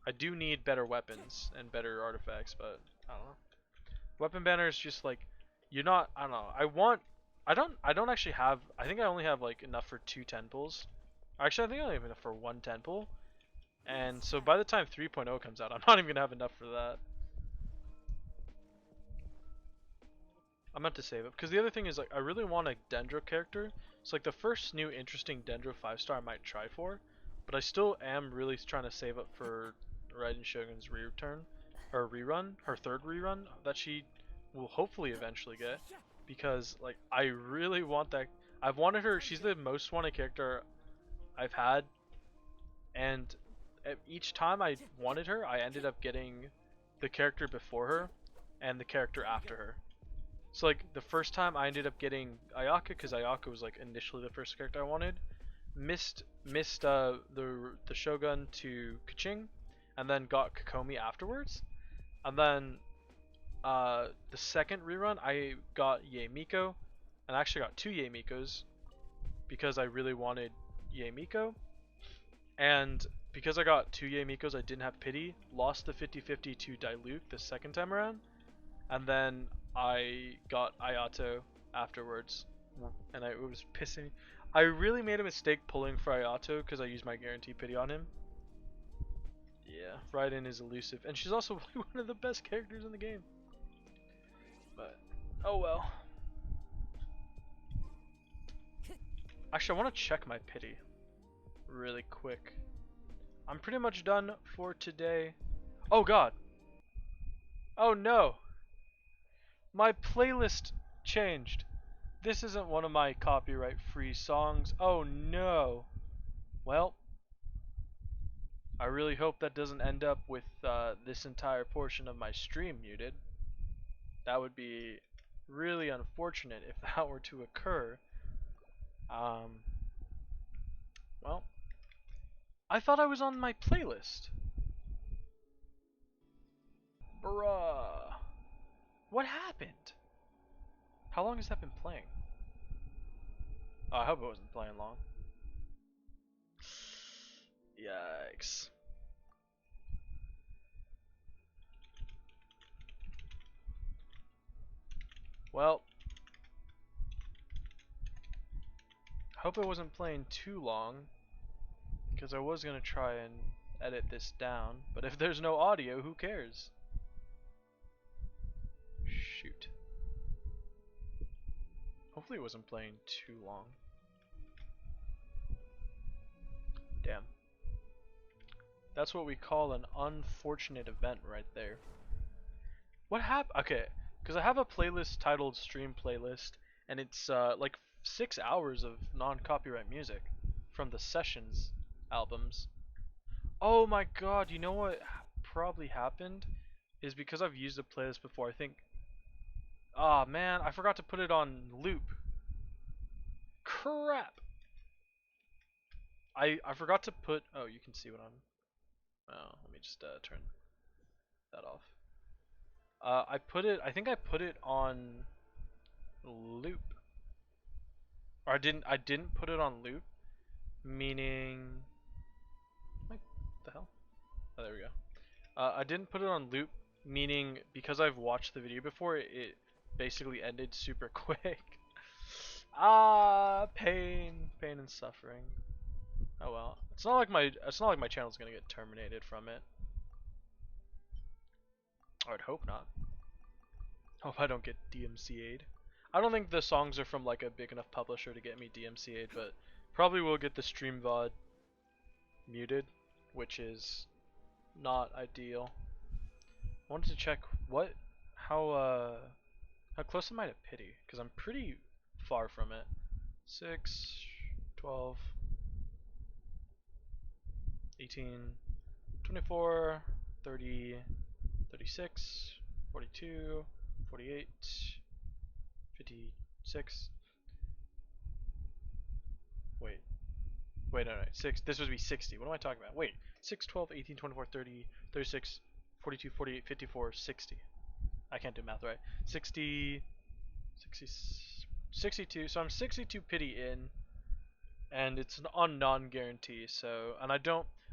I do need better weapons and better artifacts, but I don't know. Weapon banner is just like you're not. I don't know. I don't actually have. I think I only have like enough for 2 temples, Actually, I think I only have enough for one 10 pull. And so by the time 3.0 comes out, I'm not even gonna have enough for that. I meant to save it because the other thing is like I really want a Dendro character. So like the first new interesting Dendro 5-star I might try for, but I still am really trying to save up for Raiden Shogun's return or rerun, her third rerun that she will hopefully eventually get, because like I really want that. I've wanted her. She's the most wanted character I've had, and each time I wanted her, I ended up getting the character before her and the character after her. So like the first time I ended up getting Ayaka because Ayaka was like initially the first character I wanted. Missed the Shogun to Kaching, and then got Kokomi afterwards. And then the second rerun I got Yae Miko, and I actually got two Yae Mikos because I really wanted Yae Miko. And because I got two Yae Mikos, I didn't have pity. Lost the 50-50 to Diluc the second time around, and then I got Ayato afterwards, and it was pissing me. I really made a mistake pulling for Ayato because I used my guarantee pity on him. Yeah, Raiden is elusive, and she's also one of the best characters in the game. But, oh well. Actually, I want to check my pity really quick. I'm pretty much done for today. Oh god. Oh no. My playlist changed. This isn't one of my copyright free songs. Oh no. Well, I really hope that doesn't end up with this entire portion of my stream muted. That would be really unfortunate if that were to occur. Well, I thought I was on my playlist. Bruh. What happened? How long has that been playing? Oh, I hope it wasn't playing long. Yikes. Well, hope it wasn't playing too long, because I was gonna try and edit this down, but if there's no audio, who cares? Shoot. Hopefully it wasn't playing too long. Damn. That's what we call an unfortunate event right there. What happened? Okay, because I have a playlist titled Stream Playlist, and it's like 6 hours of non-copyright music from the Sessions albums. Oh my god, you know what probably happened? Is because I've used the playlist before, I think. Ah man, I forgot to put it on loop. Crap! I forgot to put, oh, you can see what I'm, oh, let me just turn that off. I think I put it on loop. Or I didn't put it on loop, meaning, what the hell? Oh, there we go. I didn't put it on loop, meaning because I've watched the video before, it basically ended super quick. Pain and suffering. Oh well, it's not like my channel's gonna get terminated from it. I would hope not. Hope I don't get DMCA'd. I don't think the songs are from like a big enough publisher to get me DMCA'd, but probably will get the stream VOD muted, which is not ideal. I wanted to check how close am I to pity? Because I'm pretty far from it. 6, 12, 18, 24, 30, 36, 42, 48, 56. Wait, no, 6. This would be 60. What am I talking about? Wait, 6, 12, 18, 24, 30, 36, 42, 48, 54, 60. I can't do math right. 60, 62. So I'm 62 pity in, and it's on non-guarantee. So, and I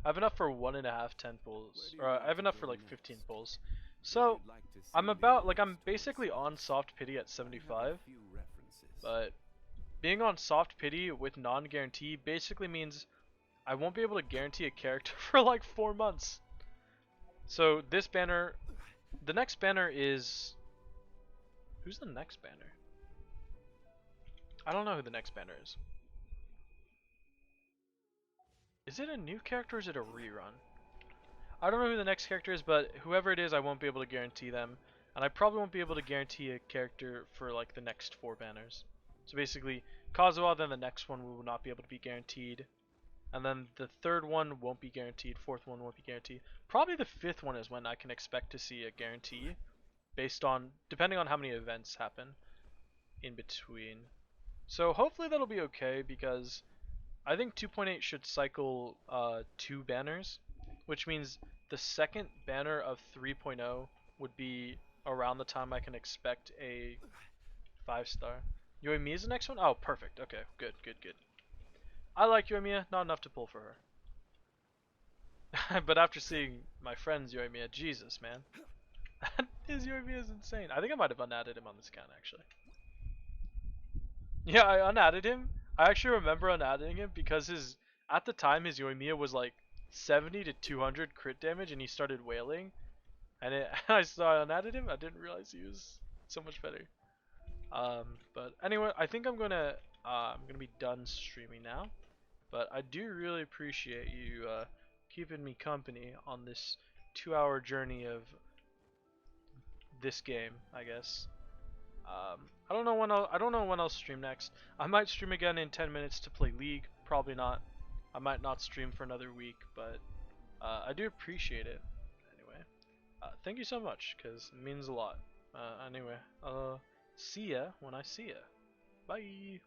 have enough for 1.5 10 pulls, or I have enough for like 15 pulls. So I'm basically on soft pity at 75, but being on soft pity with non-guarantee basically means I won't be able to guarantee a character for like 4 months. So this banner, the next banner is, who's the next banner? I don't know who the next banner is. Is it a new character or is it a rerun? I don't know who the next character is, but whoever it is, I won't be able to guarantee them. And I probably won't be able to guarantee a character for like the next 4 banners. So basically, Kazuha, then the next one will not be able to be guaranteed. And then the third one won't be guaranteed, fourth one won't be guaranteed. Probably the fifth one is when I can expect to see a guarantee, based on, depending on how many events happen in between. So hopefully that'll be okay, because I think 2.8 should cycle 2 banners, which means the second banner of 3.0 would be around the time I can expect a 5-star. Yoimiya is the next one? Oh, perfect. Okay, good, good, good. I like Yoimiya, not enough to pull for her. But after seeing my friend's Yoimiya, Jesus, man. His Yoimiya is insane. I think I might have unadded him on this account, actually. Yeah, I unadded him. I actually remember unadding him because at the time his Yoimiya was like 70 to 200 crit damage and he started wailing. And I unadded him. I didn't realize he was so much better. But anyway, I think I'm gonna be done streaming now. But I do really appreciate you keeping me company on this 2-hour journey of this game, I guess. I don't know when I'll stream next. I might stream again in 10 minutes to play League. Probably not. I might not stream for another week, but I do appreciate it. Anyway, thank you so much, because it means a lot. Anyway, see ya when I see ya. Bye.